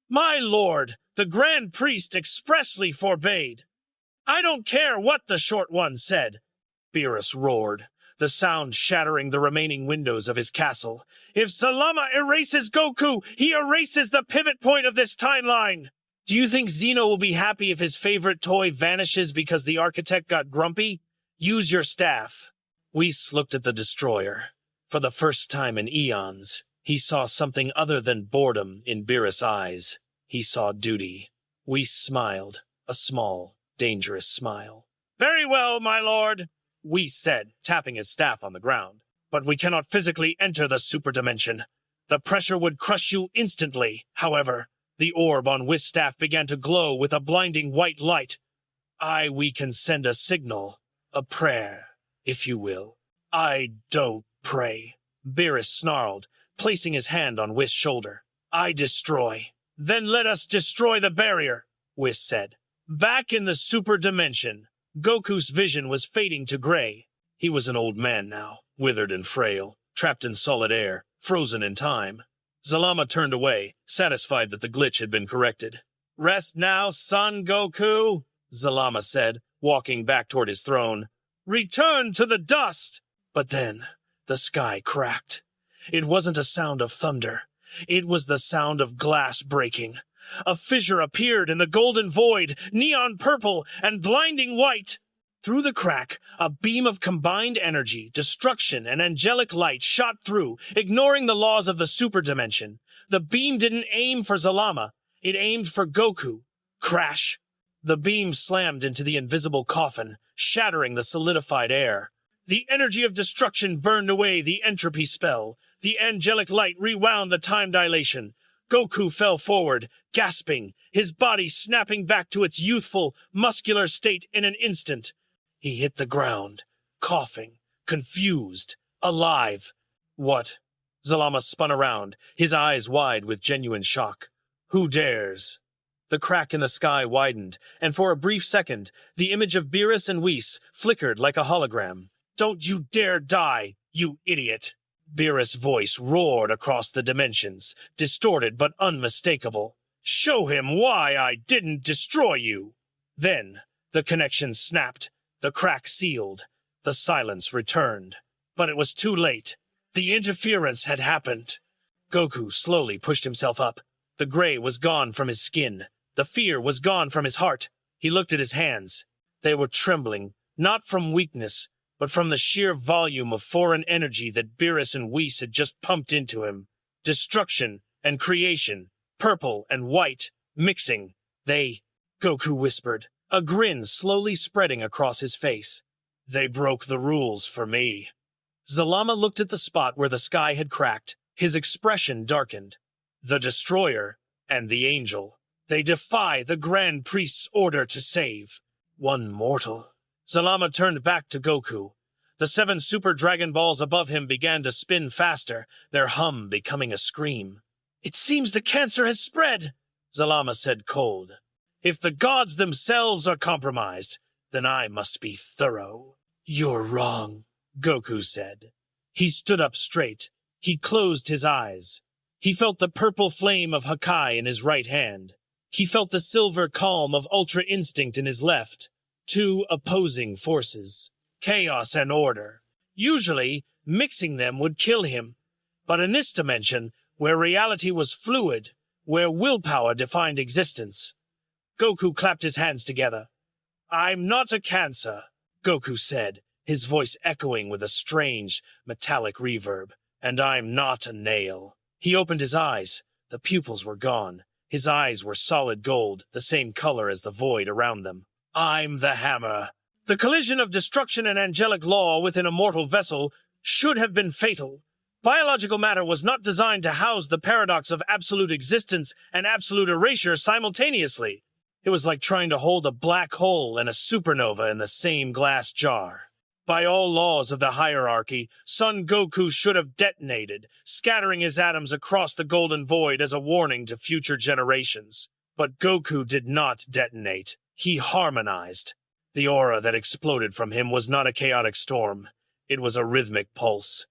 "My lord, the Grand Priest expressly forbade." "I don't care what the Short One said," Beerus roared, the sound shattering the remaining windows of his castle. "If Zalama erases Goku, he erases the pivot point of this timeline." "Do you think Zeno will be happy if his favorite toy vanishes because the architect got grumpy? Use your staff." Whis looked at the destroyer. For the first time in eons, he saw something other than boredom in Beerus' eyes. He saw duty. Whis smiled, a small, dangerous smile. "Very well, my lord," Whis said, tapping his staff on the ground. "But we cannot physically enter the super dimension. The pressure would crush you instantly, however." The orb on Whis' staff began to glow with a blinding white light. We can send a signal, a prayer, if you will." "I don't pray," Beerus snarled, placing his hand on Whis' shoulder. "I destroy." "Then let us destroy the barrier," Whis said. Back in the super dimension, Goku's vision was fading to gray. He was an old man now, withered and frail, trapped in solid air, frozen in time. Zalama turned away, satisfied that the glitch had been corrected. "Rest now, son Goku," Zalama said, walking back toward his throne. "Return to the dust!" But then, the sky cracked. It wasn't a sound of thunder. It was the sound of glass breaking. A fissure appeared in the golden void, neon purple and blinding white. Through the crack, a beam of combined energy, destruction, and angelic light shot through, ignoring the laws of the super dimension. The beam didn't aim for Zalama. It aimed for Goku. Crash! The beam slammed into the invisible coffin, shattering the solidified air. The energy of destruction burned away the entropy spell. The angelic light rewound the time dilation. Goku fell forward, gasping, his body snapping back to its youthful, muscular state in an instant. He hit the ground, coughing, confused, alive. What? Zalama spun around, his eyes wide with genuine shock. Who dares? The crack in the sky widened, and for a brief second, the image of Beerus and Whis flickered like a hologram. Don't you dare die, you idiot! Beerus' voice roared across the dimensions, distorted but unmistakable. Show him why I didn't destroy you! Then, the connection snapped, the crack sealed, the silence returned. But it was too late. The interference had happened. Goku slowly pushed himself up. The gray was gone from his skin. The fear was gone from his heart. He looked at his hands. They were trembling, not from weakness, but from the sheer volume of foreign energy that Beerus and Whis had just pumped into him. Destruction and creation, purple and white, mixing. Goku whispered, a grin slowly spreading across his face. They broke the rules for me. Zalama looked at the spot where the sky had cracked. His expression darkened. The Destroyer and the Angel. They defy the Grand Priest's order to save. One mortal. Zalama turned back to Goku. The 7 Super Dragon Balls above him began to spin faster, their hum becoming a scream. It seems the cancer has spread, Zalama said cold. If the gods themselves are compromised, then I must be thorough. You're wrong, Goku said. He stood up straight. He closed his eyes. He felt the purple flame of Hakai in his right hand. He felt the silver calm of Ultra Instinct in his left. 2 opposing forces. Chaos and order. Usually, mixing them would kill him. But in this dimension, where reality was fluid, where willpower defined existence, Goku clapped his hands together. I'm not a cancer, Goku said, his voice echoing with a strange, metallic reverb. And I'm not a nail. He opened his eyes. The pupils were gone. His eyes were solid gold, the same color as the void around them. I'm the hammer. The collision of destruction and angelic law within a mortal vessel should have been fatal. Biological matter was not designed to house the paradox of absolute existence and absolute erasure simultaneously. It was like trying to hold a black hole and a supernova in the same glass jar. By all laws of the hierarchy, Son Goku should have detonated, scattering his atoms across the golden void as a warning to future generations. But Goku did not detonate. He harmonized. The aura that exploded from him was not a chaotic storm. It was a rhythmic pulse.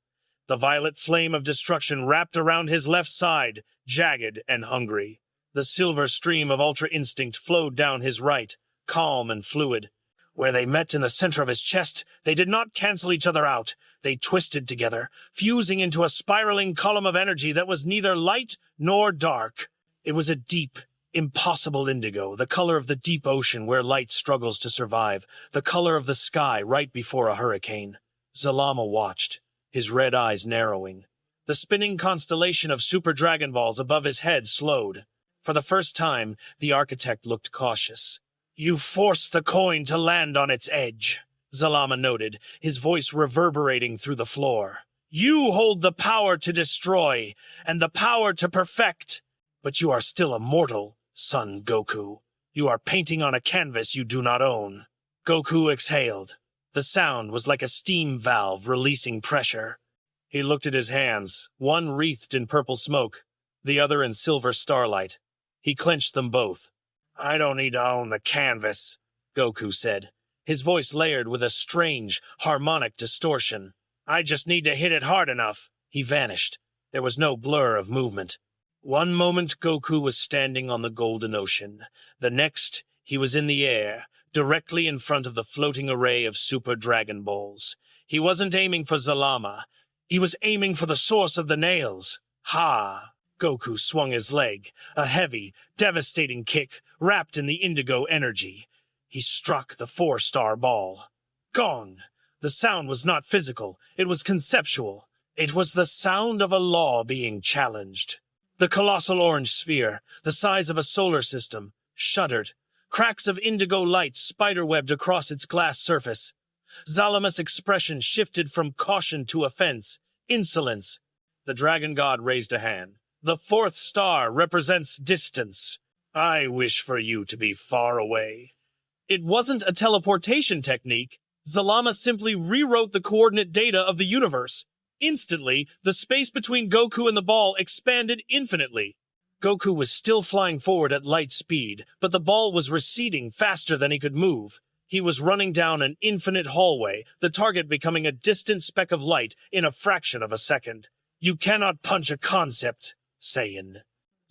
The violet flame of destruction wrapped around his left side, jagged and hungry. The silver stream of Ultra Instinct flowed down his right, calm and fluid. Where they met in the center of his chest, they did not cancel each other out. They twisted together, fusing into a spiraling column of energy that was neither light nor dark. It was a deep, impossible indigo, the color of the deep ocean where light struggles to survive, the color of the sky right before a hurricane. Zalama watched, his red eyes narrowing. The spinning constellation of Super Dragon Balls above his head slowed. For the first time, the architect looked cautious. You forced the coin to land on its edge, Zalama noted, his voice reverberating through the floor. You hold the power to destroy, and the power to perfect. But you are still a mortal, Son Goku. You are painting on a canvas you do not own. Goku exhaled. The sound was like a steam valve releasing pressure. He looked at his hands, one wreathed in purple smoke, the other in silver starlight. He clenched them both. I don't need to own the canvas, Goku said, his voice layered with a strange, harmonic distortion. I just need to hit it hard enough. He vanished. There was no blur of movement. One moment Goku was standing on the golden ocean. The next, he was in the air, directly in front of the floating array of Super Dragon Balls. He wasn't aiming for Zalama. He was aiming for the source of the nails. Ha! Goku swung his leg, a heavy, devastating kick wrapped in the indigo energy. He struck the 4-star ball. Gone! The sound was not physical, it was conceptual. It was the sound of a law being challenged. The colossal orange sphere, the size of a solar system, shuddered. Cracks of indigo light spiderwebbed across its glass surface. Zalama's expression shifted from caution to offense, insolence. The dragon god raised a hand. The 4th star represents distance. I wish for you to be far away. It wasn't a teleportation technique, Zalama simply rewrote the coordinate data of the universe. Instantly, the space between Goku and the ball expanded infinitely. Goku was still flying forward at light speed, but the ball was receding faster than he could move. He was running down an infinite hallway, the target becoming a distant speck of light in a fraction of a second. "You cannot punch a concept, Saiyan,"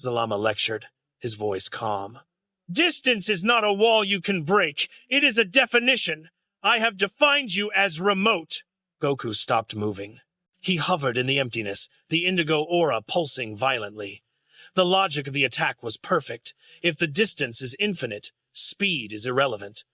Zalama lectured, his voice calm. "Distance is not a wall you can break. It is a definition. I have defined you as remote." Goku stopped moving. He hovered in the emptiness, the indigo aura pulsing violently. The logic of the attack was perfect. If the distance is infinite, speed is irrelevant.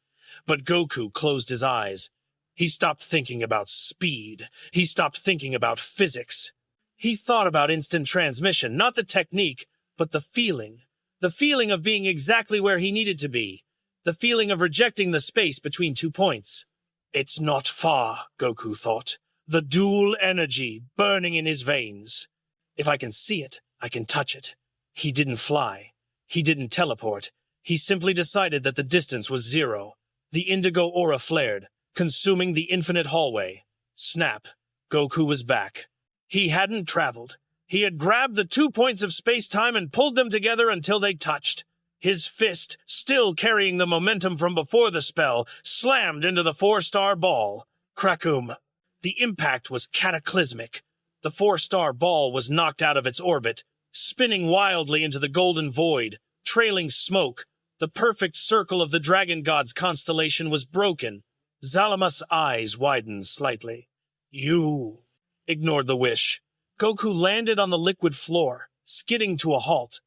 But Goku closed his eyes. He stopped thinking about speed. He stopped thinking about physics. He thought about instant transmission, not the technique, but the feeling. The feeling of being exactly where he needed to be. The feeling of rejecting the space between 2 points. "It's not far," Goku thought. The dual energy burning in his veins. "If I can see it, I can touch it." He didn't fly. He didn't teleport. He simply decided that the distance was 0. The indigo aura flared, consuming the infinite hallway. Snap. Goku was back. He hadn't traveled. He had grabbed the 2 points of space-time and pulled them together until they touched. His fist, still carrying the momentum from before the spell, slammed into the 4-star ball. Krakum. The impact was cataclysmic. The 4-star ball was knocked out of its orbit, spinning wildly into the golden void, trailing smoke. The perfect circle of the Dragon God's constellation was broken. Zalama's eyes widened slightly. "You," ignored the wish. Goku landed on the liquid floor, skidding to a halt.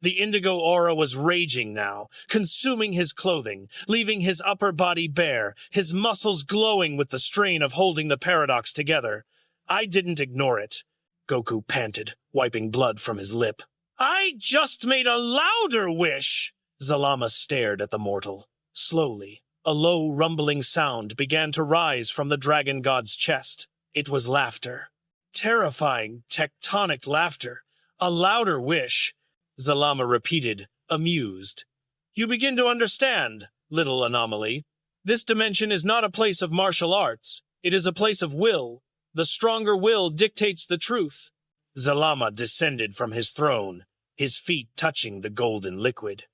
The indigo aura was raging now, consuming his clothing, leaving his upper body bare, his muscles glowing with the strain of holding the paradox together. "I didn't ignore it," Goku panted, wiping blood from his lip. "I just made a louder wish!" Zalama stared at the mortal. Slowly, a low, rumbling sound began to rise from the Dragon God's chest. It was laughter. Terrifying, tectonic laughter. "A louder wish," Zalama repeated, amused. "You begin to understand, little anomaly. This dimension is not a place of martial arts. It is a place of will. The stronger will dictates the truth." Zalama descended from his throne, his feet touching the golden liquid.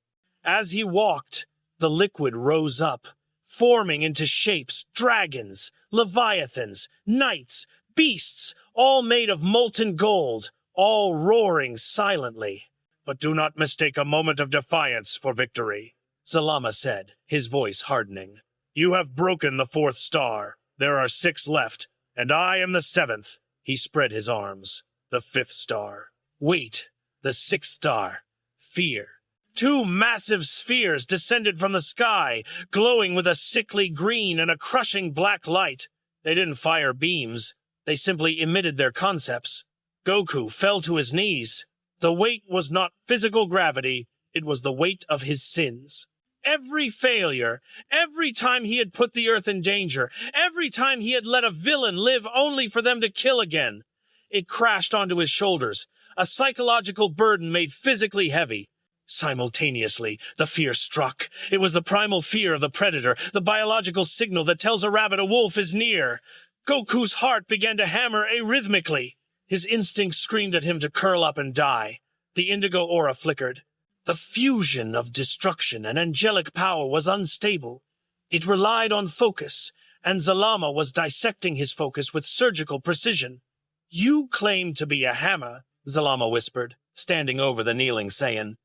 As he walked, the liquid rose up, forming into shapes, dragons, leviathans, knights, beasts, all made of molten gold, all roaring silently. "But do not mistake a moment of defiance for victory," Zalama said, his voice hardening. "You have broken the 4th star. There are 6 left, and I am the 7th. He spread his arms. "The 5th star. Wait, the 6th star. Fear." 2 massive spheres descended from the sky, glowing with a sickly green and a crushing black light. They didn't fire beams. They simply emitted their concepts. Goku fell to his knees. The weight was not physical gravity, it was the weight of his sins. Every failure, every time he had put the Earth in danger, every time he had let a villain live only for them to kill again. It crashed onto his shoulders, a psychological burden made physically heavy. Simultaneously, the fear struck. It was the primal fear of the predator, the biological signal that tells a rabbit a wolf is near. Goku's heart began to hammer arrhythmically. His instincts screamed at him to curl up and die. The indigo aura flickered. The fusion of destruction and angelic power was unstable. It relied on focus, and Zalama was dissecting his focus with surgical precision. "You claim to be a hammer," Zalama whispered, standing over the kneeling Saiyan.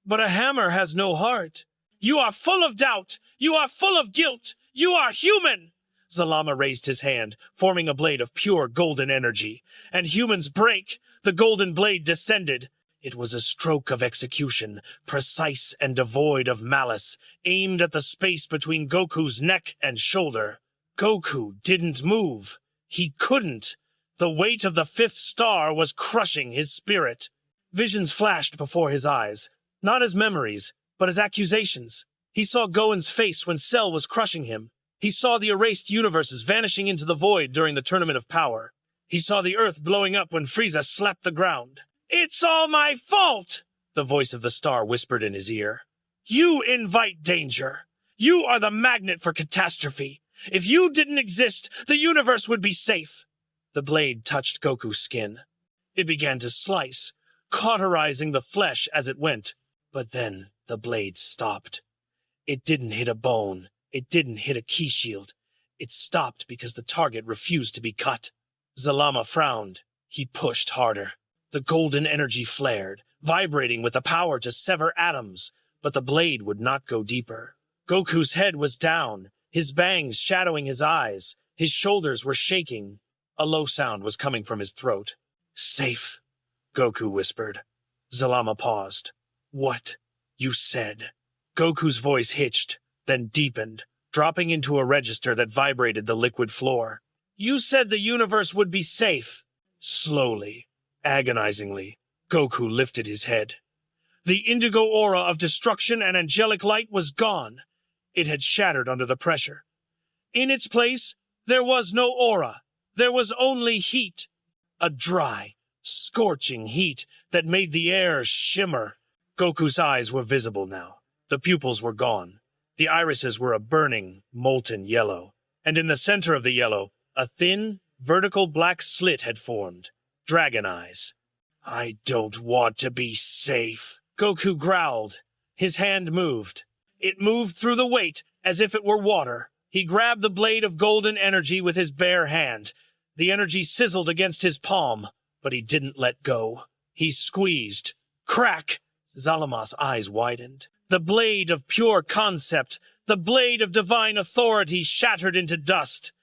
"But a hammer has no heart. You are full of doubt. You are full of guilt. You are human." Zalama raised his hand, forming a blade of pure golden energy. "And humans break." The golden blade descended. It was a stroke of execution, precise and devoid of malice, aimed at the space between Goku's neck and shoulder. Goku didn't move. He couldn't. The weight of the 5th star was crushing his spirit. Visions flashed before his eyes, not as memories, but as accusations. He saw Goen's face when Cell was crushing him. He saw the erased universes vanishing into the void during the Tournament of Power. He saw the Earth blowing up when Frieza slapped the ground. "It's all my fault," the voice of the star whispered in his ear. "You invite danger. You are the magnet for catastrophe. If you didn't exist, the universe would be safe. The blade touched Goku's skin. It began to slice, cauterizing the flesh as it went. But then the blade stopped. It didn't hit a bone. It didn't hit a key shield. It stopped because the target refused to be cut. Zalama frowned. He pushed harder. The golden energy flared, vibrating with the power to sever atoms, but the blade would not go deeper. Goku's head was down, his bangs shadowing his eyes. His shoulders were shaking. A low sound was coming from his throat. "Safe," Goku whispered. Zalama paused. "What? You said?" Goku's voice hitched, then deepened, dropping into a register that vibrated the liquid floor. "You said the universe would be safe." Slowly, agonizingly, Goku lifted his head. The indigo aura of destruction and angelic light was gone. It had shattered under the pressure. In its place, there was no aura. There was only heat. A dry, scorching heat that made the air shimmer. Goku's eyes were visible now. The pupils were gone. The irises were a burning, molten yellow. And in the center of the yellow, a thin, vertical black slit had formed. Dragon eyes. "I don't want to be safe," Goku growled. His hand moved. It moved through the weight as if it were water. He grabbed the blade of golden energy with his bare hand. The energy sizzled against his palm, but he didn't let go. He squeezed. Crack! Zalama's eyes widened. The blade of pure concept, the blade of divine authority shattered into dust.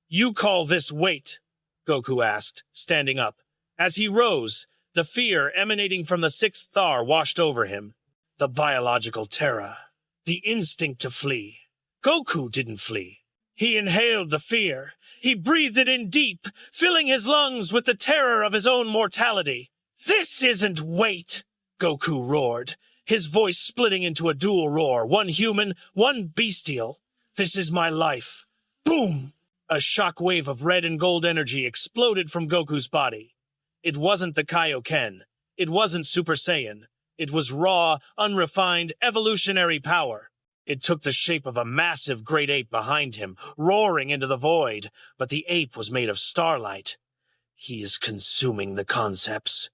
"You call this weight?" Goku asked, standing up. As he rose, the fear emanating from the sixth star washed over him. The biological terror. The instinct to flee. Goku didn't flee. He inhaled the fear. He breathed it in deep, filling his lungs with the terror of his own mortality. "This isn't weight!" Goku roared, his voice splitting into a dual roar, one human, one bestial. "This is my life." Boom! A shock wave of red and gold energy exploded from Goku's body. It wasn't the Kaioken. It wasn't Super Saiyan. It was raw, unrefined, evolutionary power. It took the shape of a massive great ape behind him, roaring into the void, but the ape was made of starlight. "He is consuming the concepts,"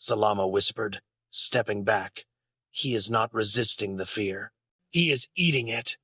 Zalama whispered, stepping back. "He is not resisting the fear. He is eating it."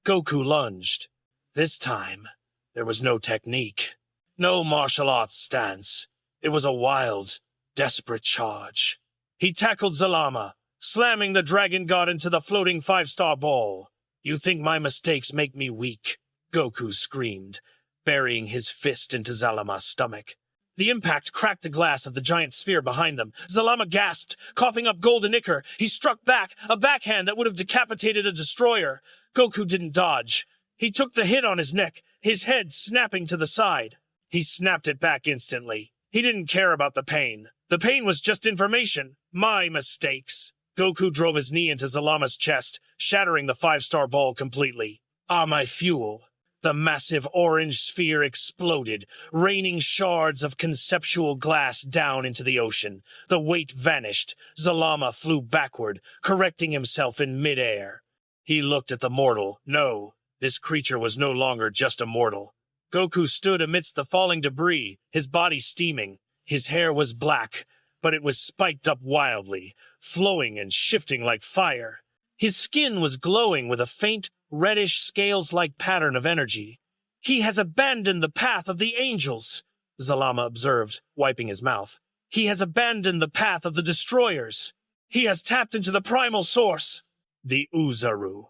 Goku lunged. This time, there was no technique, no martial arts stance. It was a wild, desperate charge. He tackled Zalama, slamming the dragon god into the floating five-star ball. "You think my mistakes make me weak?" Goku screamed, burying his fist into Zalama's stomach. The impact cracked the glass of the giant sphere behind them. Zalama gasped, coughing up golden ichor. He struck back, a backhand that would have decapitated a destroyer. Goku didn't dodge. He took the hit on his neck, his head snapping to the side. He snapped it back instantly. He didn't care about the pain. The pain was just information. My mistakes. Goku drove his knee into Zalama's chest, shattering the five-star ball completely. "Ah, my fuel." The massive orange sphere exploded, raining shards of conceptual glass down into the ocean. The weight vanished. Zalama flew backward, correcting himself in midair. He looked at the mortal. No, this creature was no longer just a mortal. Goku stood amidst the falling debris, his body steaming. His hair was black, but it was spiked up wildly, flowing and shifting like fire. His skin was glowing with a faint, reddish scales-like pattern of energy. "He has abandoned the path of the angels," Zalama observed, wiping his mouth. "He has abandoned the path of the destroyers. He has tapped into the primal source." The Uzaru,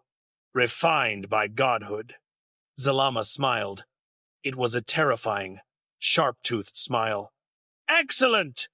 refined by godhood. Zalama smiled. It was a terrifying, sharp-toothed smile. "Excellent!"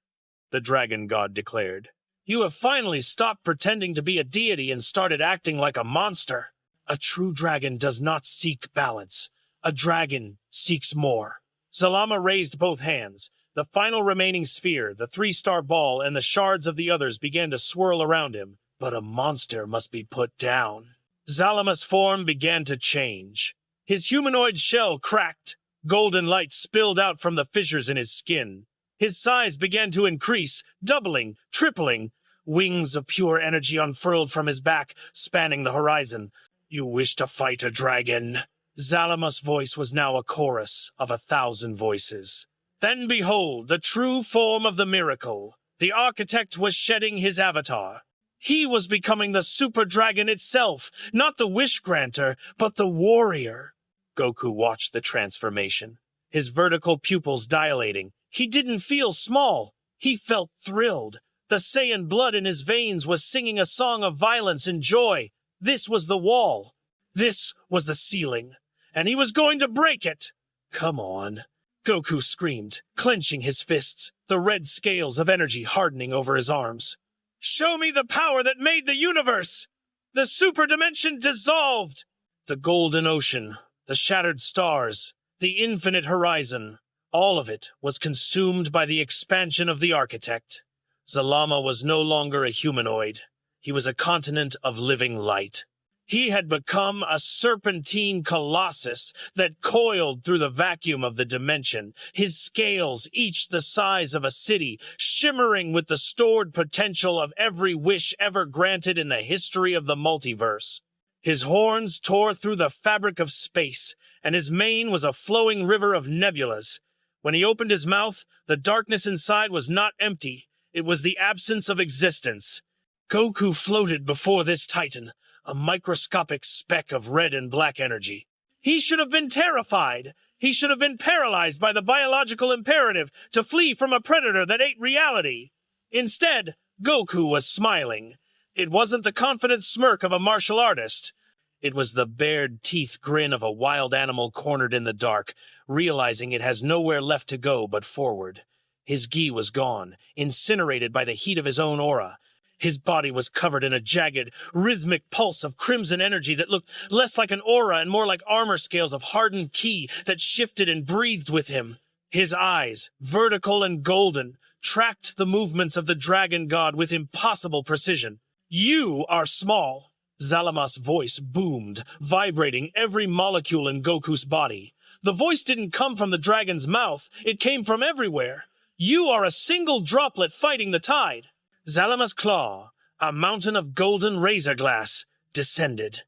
the dragon god declared. "You have finally stopped pretending to be a deity and started acting like a monster. A true dragon does not seek balance. A dragon seeks more." Zalama raised both hands. The final remaining sphere, the three-star ball, and the shards of the others began to swirl around him. But a monster must be put down. Zalama's form began to change. His humanoid shell cracked. Golden light spilled out from the fissures in his skin. His size began to increase, doubling, tripling. Wings of pure energy unfurled from his back, spanning the horizon. "You wish to fight a dragon?" Zalama's voice was now a chorus of 1,000 voices. Then behold, the true form of the miracle. The architect was shedding his avatar. He was becoming the super dragon itself, not the wish granter, but the warrior. Goku watched the transformation, his vertical pupils dilating. He didn't feel small. He felt thrilled. The Saiyan blood in his veins was singing a song of violence and joy. This was the wall. This was the ceiling. And he was going to break it. Come on. Goku screamed, clenching his fists, the red scales of energy hardening over his arms. Show me the power that made the universe! The super dimension dissolved! The golden ocean, the shattered stars, the infinite horizon, all of it was consumed by the expansion of the architect. Zalama was no longer a humanoid. He was a continent of living light. He had become a serpentine colossus that coiled through the vacuum of the dimension, his scales each the size of a city, shimmering with the stored potential of every wish ever granted in the history of the multiverse. His horns tore through the fabric of space, and his mane was a flowing river of nebulas. When he opened his mouth, the darkness inside was not empty. It was the absence of existence. Goku floated before this titan, a microscopic speck of red and black energy. He should have been terrified. He should have been paralyzed by the biological imperative to flee from a predator that ate reality. Instead, Goku was smiling. It wasn't the confident smirk of a martial artist. It was the bared teeth grin of a wild animal cornered in the dark, realizing it has nowhere left to go but forward. His gi was gone, incinerated by the heat of his own aura. His body was covered in a jagged, rhythmic pulse of crimson energy that looked less like an aura and more like armor scales of hardened ki that shifted and breathed with him. His eyes, vertical and golden, tracked the movements of the dragon god with impossible precision. You are small. Zalama's voice boomed, vibrating every molecule in Goku's body. The voice didn't come from the dragon's mouth. It came from everywhere. You are a single droplet fighting the tide. Zalama's claw, a mountain of golden razor glass, descended.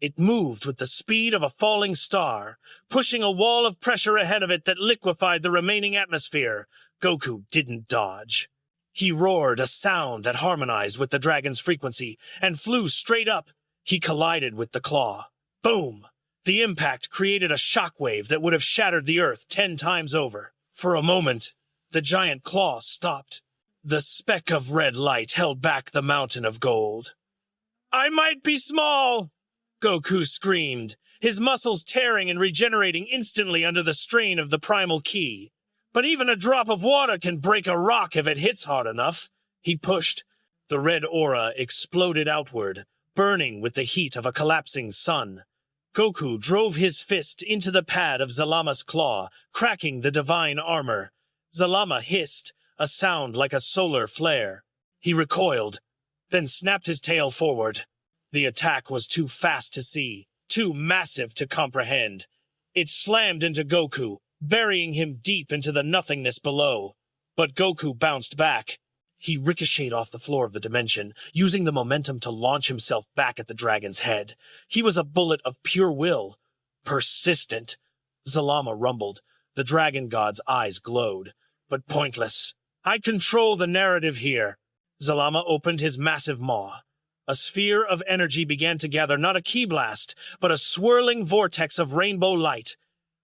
It moved with the speed of a falling star, pushing a wall of pressure ahead of it that liquefied the remaining atmosphere. Goku didn't dodge. He roared a sound that harmonized with the dragon's frequency and flew straight up. He collided with the claw. Boom! The impact created a shockwave that would have shattered the earth 10 times over. For a moment, the giant claw stopped. The speck of red light held back the mountain of gold. I might be small! Goku screamed, his muscles tearing and regenerating instantly under the strain of the primal ki. But even a drop of water can break a rock if it hits hard enough. He pushed. The red aura exploded outward, burning with the heat of a collapsing sun. Goku drove his fist into the pad of Zalama's claw, cracking the divine armor. Zalama hissed, a sound like a solar flare. He recoiled, then snapped his tail forward. The attack was too fast to see, too massive to comprehend. It slammed into Goku, burying him deep into the nothingness below. But Goku bounced back. He ricocheted off the floor of the dimension, using the momentum to launch himself back at the dragon's head. He was a bullet of pure will. Persistent. Zalama rumbled. The dragon god's eyes glowed. But pointless. I control the narrative here. Zalama opened his massive maw. A sphere of energy began to gather not a ki blast, but a swirling vortex of rainbow light.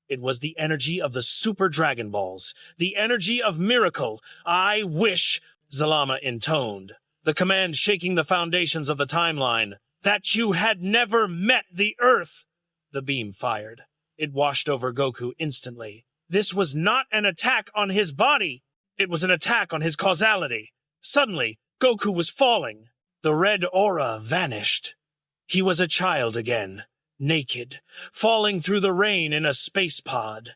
It was the energy of the Super Dragon Balls, the energy of miracle. I wish, Zalama intoned, the command shaking the foundations of the timeline, that you had never met the Earth. The beam fired. It washed over Goku instantly. This was not an attack on his body. It was an attack on his causality. Suddenly, Goku was falling. The red aura vanished. He was a child again, naked, falling through the rain in a space pod.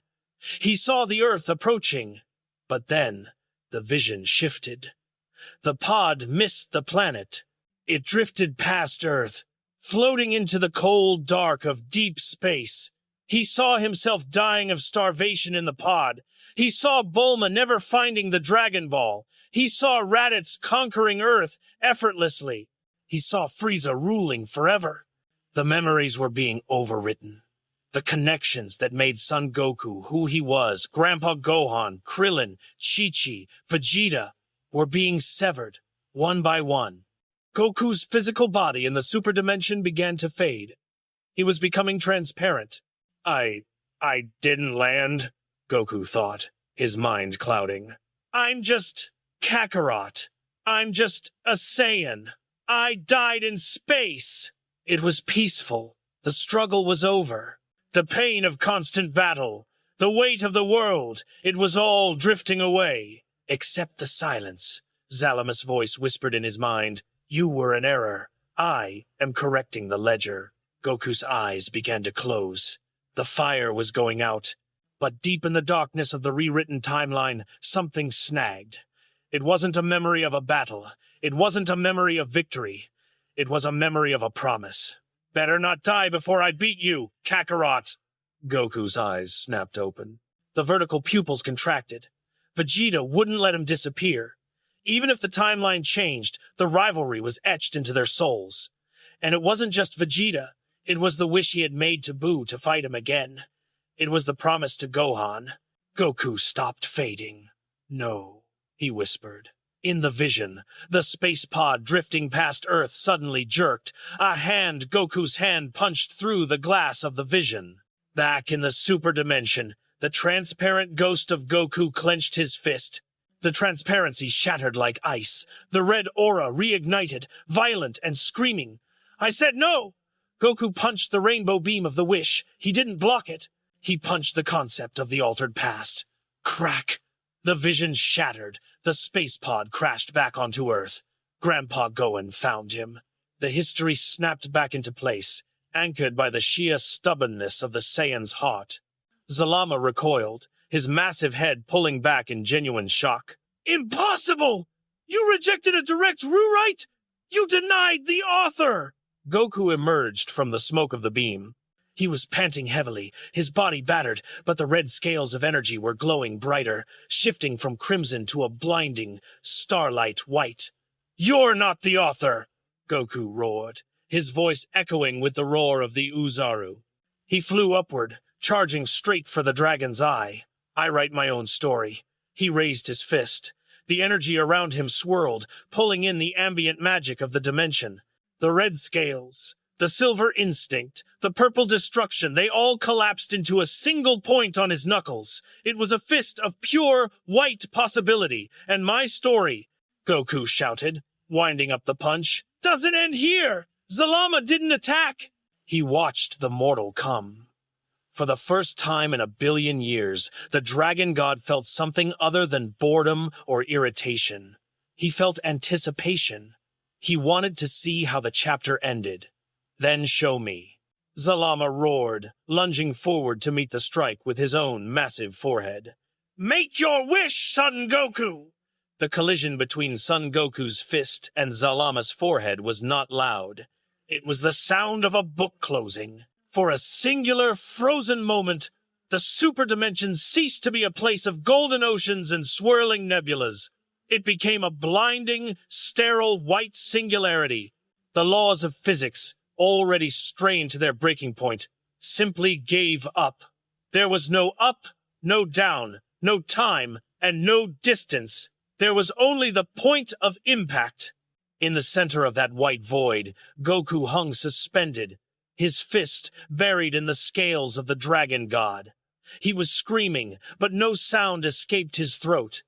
He saw the Earth approaching, but then the vision shifted. The pod missed the planet. It drifted past Earth, floating into the cold dark of deep space. He saw himself dying of starvation in the pod. He saw Bulma never finding the Dragon Ball. He saw Raditz conquering Earth effortlessly. He saw Frieza ruling forever. The memories were being overwritten. The connections that made Son Goku who he was, Grandpa Gohan, Krillin, Chi-Chi, Vegeta, were being severed, one by one. Goku's physical body in the super dimension began to fade. He was becoming transparent. I didn't land, Goku thought, his mind clouding. I'm just Kakarot. I'm just a Saiyan. I died in space. It was peaceful. The struggle was over. The pain of constant battle, the weight of the world, it was all drifting away. Except the silence. Zalama's voice whispered in his mind, "You were in error. I am correcting the ledger." Goku's eyes began to close. The fire was going out. But deep in the darkness of the rewritten timeline, something snagged. It wasn't a memory of a battle. It wasn't a memory of victory. It was a memory of a promise. "Better not die before I beat you, Kakarot!" Goku's eyes snapped open. The vertical pupils contracted. Vegeta wouldn't let him disappear. Even if the timeline changed, the rivalry was etched into their souls. And it wasn't just Vegeta. It was the wish he had made to Buu to fight him again. It was the promise to Gohan. Goku stopped fading. "No," he whispered. In the vision, the space pod drifting past Earth suddenly jerked. Goku's hand punched through the glass of the vision. Back in the super dimension, the transparent ghost of Goku clenched his fist. The transparency shattered like ice. The red aura reignited, violent and screaming. "I said no!" Goku punched the rainbow beam of the wish. He didn't block it. He punched the concept of the altered past. Crack! The vision shattered. The space pod crashed back onto Earth. Grandpa Gohan found him. The history snapped back into place, anchored by the sheer stubbornness of the Saiyan's heart. Zalama recoiled, his massive head pulling back in genuine shock. "Impossible! You rejected a direct rewrite? You denied the author!" Goku emerged from the smoke of the beam. He was panting heavily, his body battered, but the red scales of energy were glowing brighter, shifting from crimson to a blinding, starlight white. "You're not the author!" Goku roared, his voice echoing with the roar of the Uzaru. He flew upward, charging straight for the dragon's eye. "I write my own story." He raised his fist. The energy around him swirled, pulling in the ambient magic of the dimension. The red scales, the silver instinct, the purple destruction, they all collapsed into a single point on his knuckles. It was a fist of pure, white possibility, and my story, Goku shouted, winding up the punch, "doesn't end here! Zalama didn't attack!" He watched the mortal come. For the first time in 1,000,000,000 years, the Dragon God felt something other than boredom or irritation. He felt anticipation. He wanted to see how the chapter ended. "Then show me." Zalama roared, lunging forward to meet the strike with his own massive forehead. "Make your wish, Son Goku!" The collision between Son Goku's fist and Zalama's forehead was not loud. It was the sound of a book closing. For a singular, frozen moment, the super dimension ceased to be a place of golden oceans and swirling nebulas. It became a blinding, sterile white singularity. The laws of physics, already strained to their breaking point, simply gave up. There was no up, no down, no time, and no distance. There was only the point of impact. In the center of that white void, Goku hung suspended, his fist buried in the scales of the Dragon God. He was screaming, but no sound escaped his throat.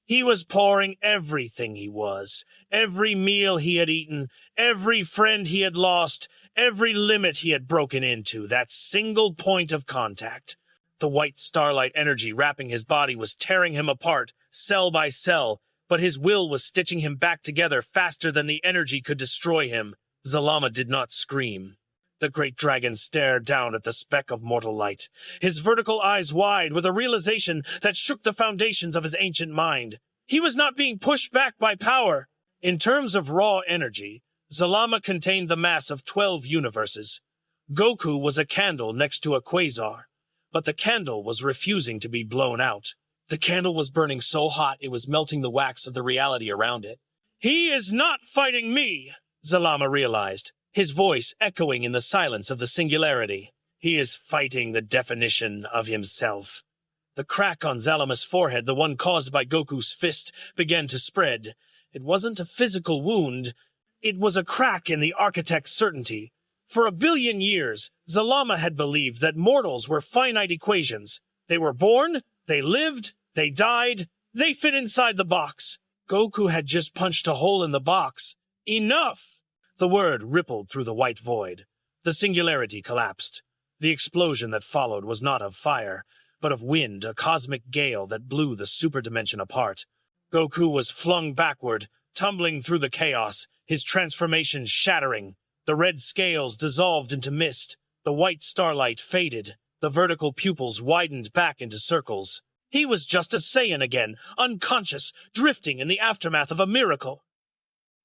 He was pouring everything he was, every meal he had eaten, every friend he had lost, every limit he had broken into, that single point of contact. The white starlight energy wrapping his body was tearing him apart, cell by cell, but his will was stitching him back together faster than the energy could destroy him. Zalama did not scream. The great dragon stared down at the speck of mortal light, his vertical eyes wide with a realization that shook the foundations of his ancient mind. He was not being pushed back by power. In terms of raw energy, Zalama contained the mass of 12 universes. Goku was a candle next to a quasar, but the candle was refusing to be blown out. The candle was burning so hot it was melting the wax of the reality around it. "He is not fighting me," Zalama realized, his voice echoing in the silence of the singularity. He is fighting the definition of himself. The crack on Zalama's forehead, the one caused by Goku's fist, began to spread. It wasn't a physical wound. It was a crack in the architect's certainty. For 1 billion years, Zalama had believed that mortals were finite equations. They were born, they lived, they died, they fit inside the box. Goku had just punched a hole in the box. Enough! The word rippled through the white void. The singularity collapsed. The explosion that followed was not of fire, but of wind, a cosmic gale that blew the superdimension apart. Goku was flung backward, tumbling through the chaos, his transformation shattering. The red scales dissolved into mist. The white starlight faded. The vertical pupils widened back into circles. He was just a Saiyan again, unconscious, drifting in the aftermath of a miracle.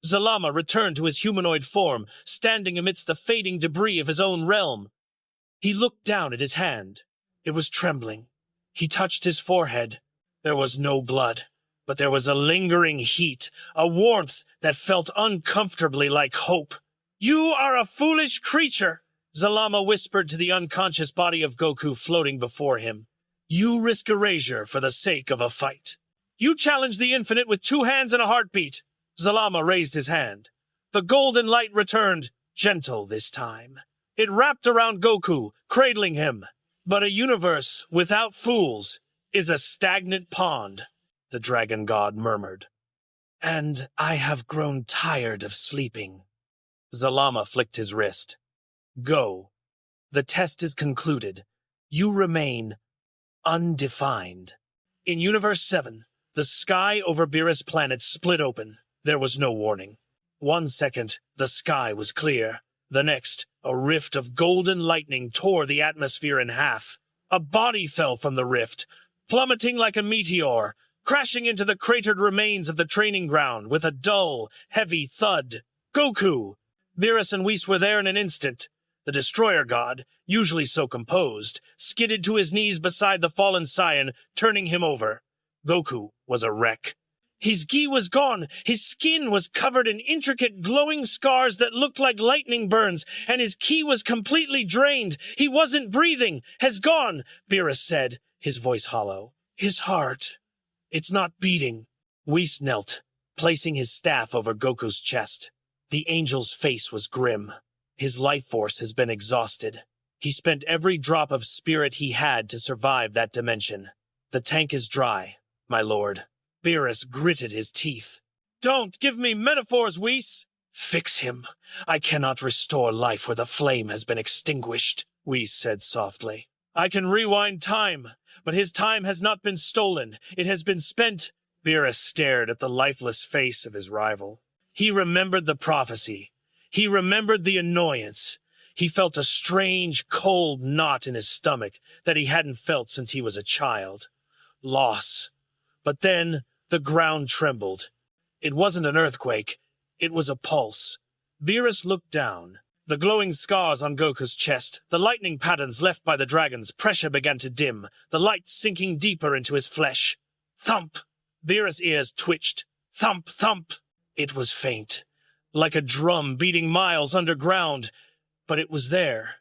Zalama returned to his humanoid form, standing amidst the fading debris of his own realm. He looked down at his hand. It was trembling. He touched his forehead. There was no blood, but there was a lingering heat, a warmth that felt uncomfortably like hope. "You are a foolish creature," Zalama whispered to the unconscious body of Goku floating before him. "You risk erasure for the sake of a fight. You challenge the infinite with 2 hands and a heartbeat." Zalama raised his hand. The golden light returned, gentle this time. It wrapped around Goku, cradling him. "But a universe without fools is a stagnant pond," the dragon god murmured. "And I have grown tired of sleeping." Zalama flicked his wrist. "Go. The test is concluded. You remain undefined." In Universe 7, the sky over Beerus' planet split open. There was no warning. 1 second, the sky was clear. The next, a rift of golden lightning tore the atmosphere in half. A body fell from the rift, plummeting like a meteor, crashing into the cratered remains of the training ground with a dull, heavy thud. Goku! Beerus and Whis were there in an instant. The destroyer god, usually so composed, skidded to his knees beside the fallen Saiyan, turning him over. Goku was a wreck. His gi was gone, his skin was covered in intricate glowing scars that looked like lightning burns, and his ki was completely drained. He wasn't breathing. "Has gone," Beerus said, his voice hollow. "His heart. It's not beating." Whis knelt, placing his staff over Goku's chest. The angel's face was grim. His life force has been exhausted. He spent every drop of spirit he had to survive that dimension. "The tank is dry, my lord." Beerus gritted his teeth. "Don't give me metaphors, Whis." "Fix him. I cannot restore life where the flame has been extinguished," Whis said softly. "I can rewind time, but his time has not been stolen. It has been spent." Beerus stared at the lifeless face of his rival. He remembered the prophecy. He remembered the annoyance. He felt a strange, cold knot in his stomach that he hadn't felt since he was a child. Loss. But then the ground trembled. It wasn't an earthquake. It was a pulse. Beerus looked down. The glowing scars on Goku's chest, the lightning patterns left by the dragon's pressure began to dim, the light sinking deeper into his flesh. Thump! Beerus' ears twitched. Thump, thump! It was faint, like a drum beating miles underground. But it was there.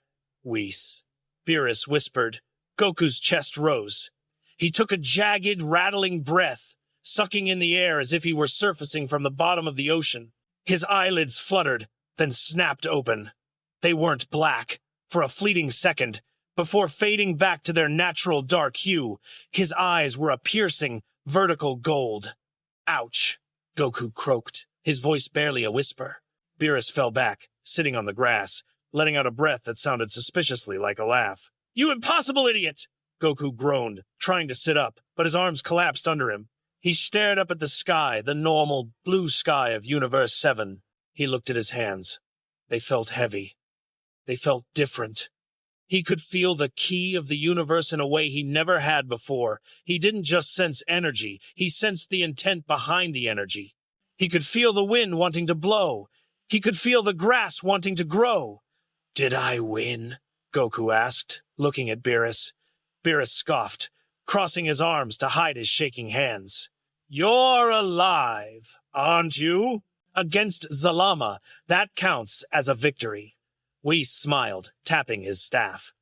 Whis. Beerus whispered. Goku's chest rose. He took a jagged, rattling breath, sucking in the air as if he were surfacing from the bottom of the ocean. His eyelids fluttered, then snapped open. They weren't black, for a fleeting second, before fading back to their natural dark hue. His eyes were a piercing, vertical gold. "Ouch," Goku croaked, his voice barely a whisper. Beerus fell back, sitting on the grass, letting out a breath that sounded suspiciously like a laugh. "You impossible idiot!" Goku groaned, trying to sit up, but his arms collapsed under him. He stared up at the sky, the normal, blue sky of Universe 7. He looked at his hands. They felt heavy. They felt different. He could feel the key of the universe in a way he never had before. He didn't just sense energy, he sensed the intent behind the energy. He could feel the wind wanting to blow. He could feel the grass wanting to grow. "Did I win?" Goku asked, looking at Beerus. Beerus scoffed, crossing his arms to hide his shaking hands. "You're alive, aren't you?" Against Zalama, that counts as a victory. Whis smiled, tapping his staff.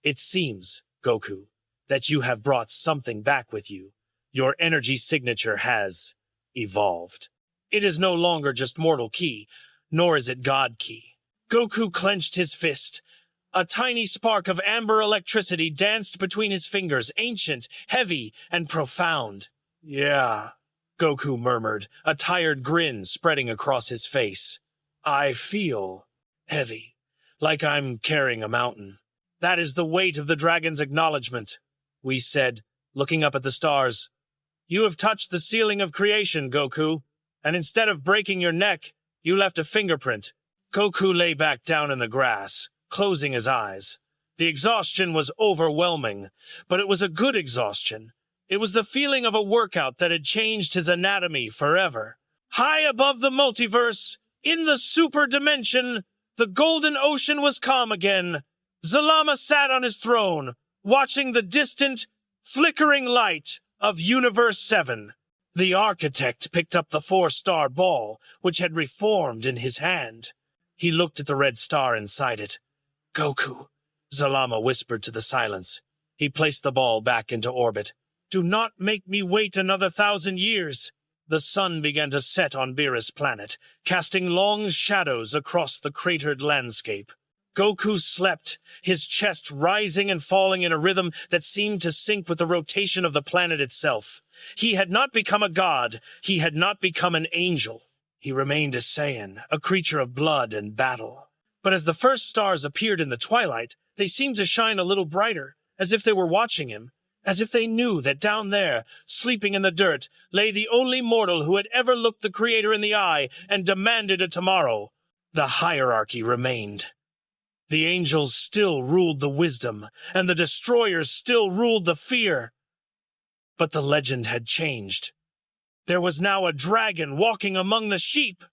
It seems, Goku, that you have brought something back with you. Your energy signature has evolved. It is no longer just mortal ki, nor is it God ki. Goku clenched his fist. A tiny spark of amber electricity danced between his fingers, ancient, heavy, and profound. Yeah, Goku murmured, a tired grin spreading across his face. I feel heavy, like I'm carrying a mountain. That is the weight of the dragon's acknowledgement, we said, looking up at the stars. You have touched the ceiling of creation, Goku, and instead of breaking your neck, you left a fingerprint. Goku lay back down in the grass, closing his eyes. The exhaustion was overwhelming, but it was a good exhaustion. It was the feeling of a workout that had changed his anatomy forever. High above the multiverse, in the super dimension, the golden ocean was calm again. Zalama sat on his throne, watching the distant, flickering light of Universe 7. The architect picked up the 4-star ball, which had reformed in his hand. He looked at the red star inside it. Goku, Zalama whispered to the silence. He placed the ball back into orbit. Do not make me wait another 1,000 years. The sun began to set on Beerus' planet, casting long shadows across the cratered landscape. Goku slept, his chest rising and falling in a rhythm that seemed to sync with the rotation of the planet itself. He had not become a god, he had not become an angel. He remained a Saiyan, a creature of blood and battle. But as the first stars appeared in the twilight, they seemed to shine a little brighter, as if they were watching him, as if they knew that down there, sleeping in the dirt, lay the only mortal who had ever looked the Creator in the eye and demanded a tomorrow. The hierarchy remained. The angels still ruled the wisdom, and the destroyers still ruled the fear. But the legend had changed. There was now a dragon walking among the sheep.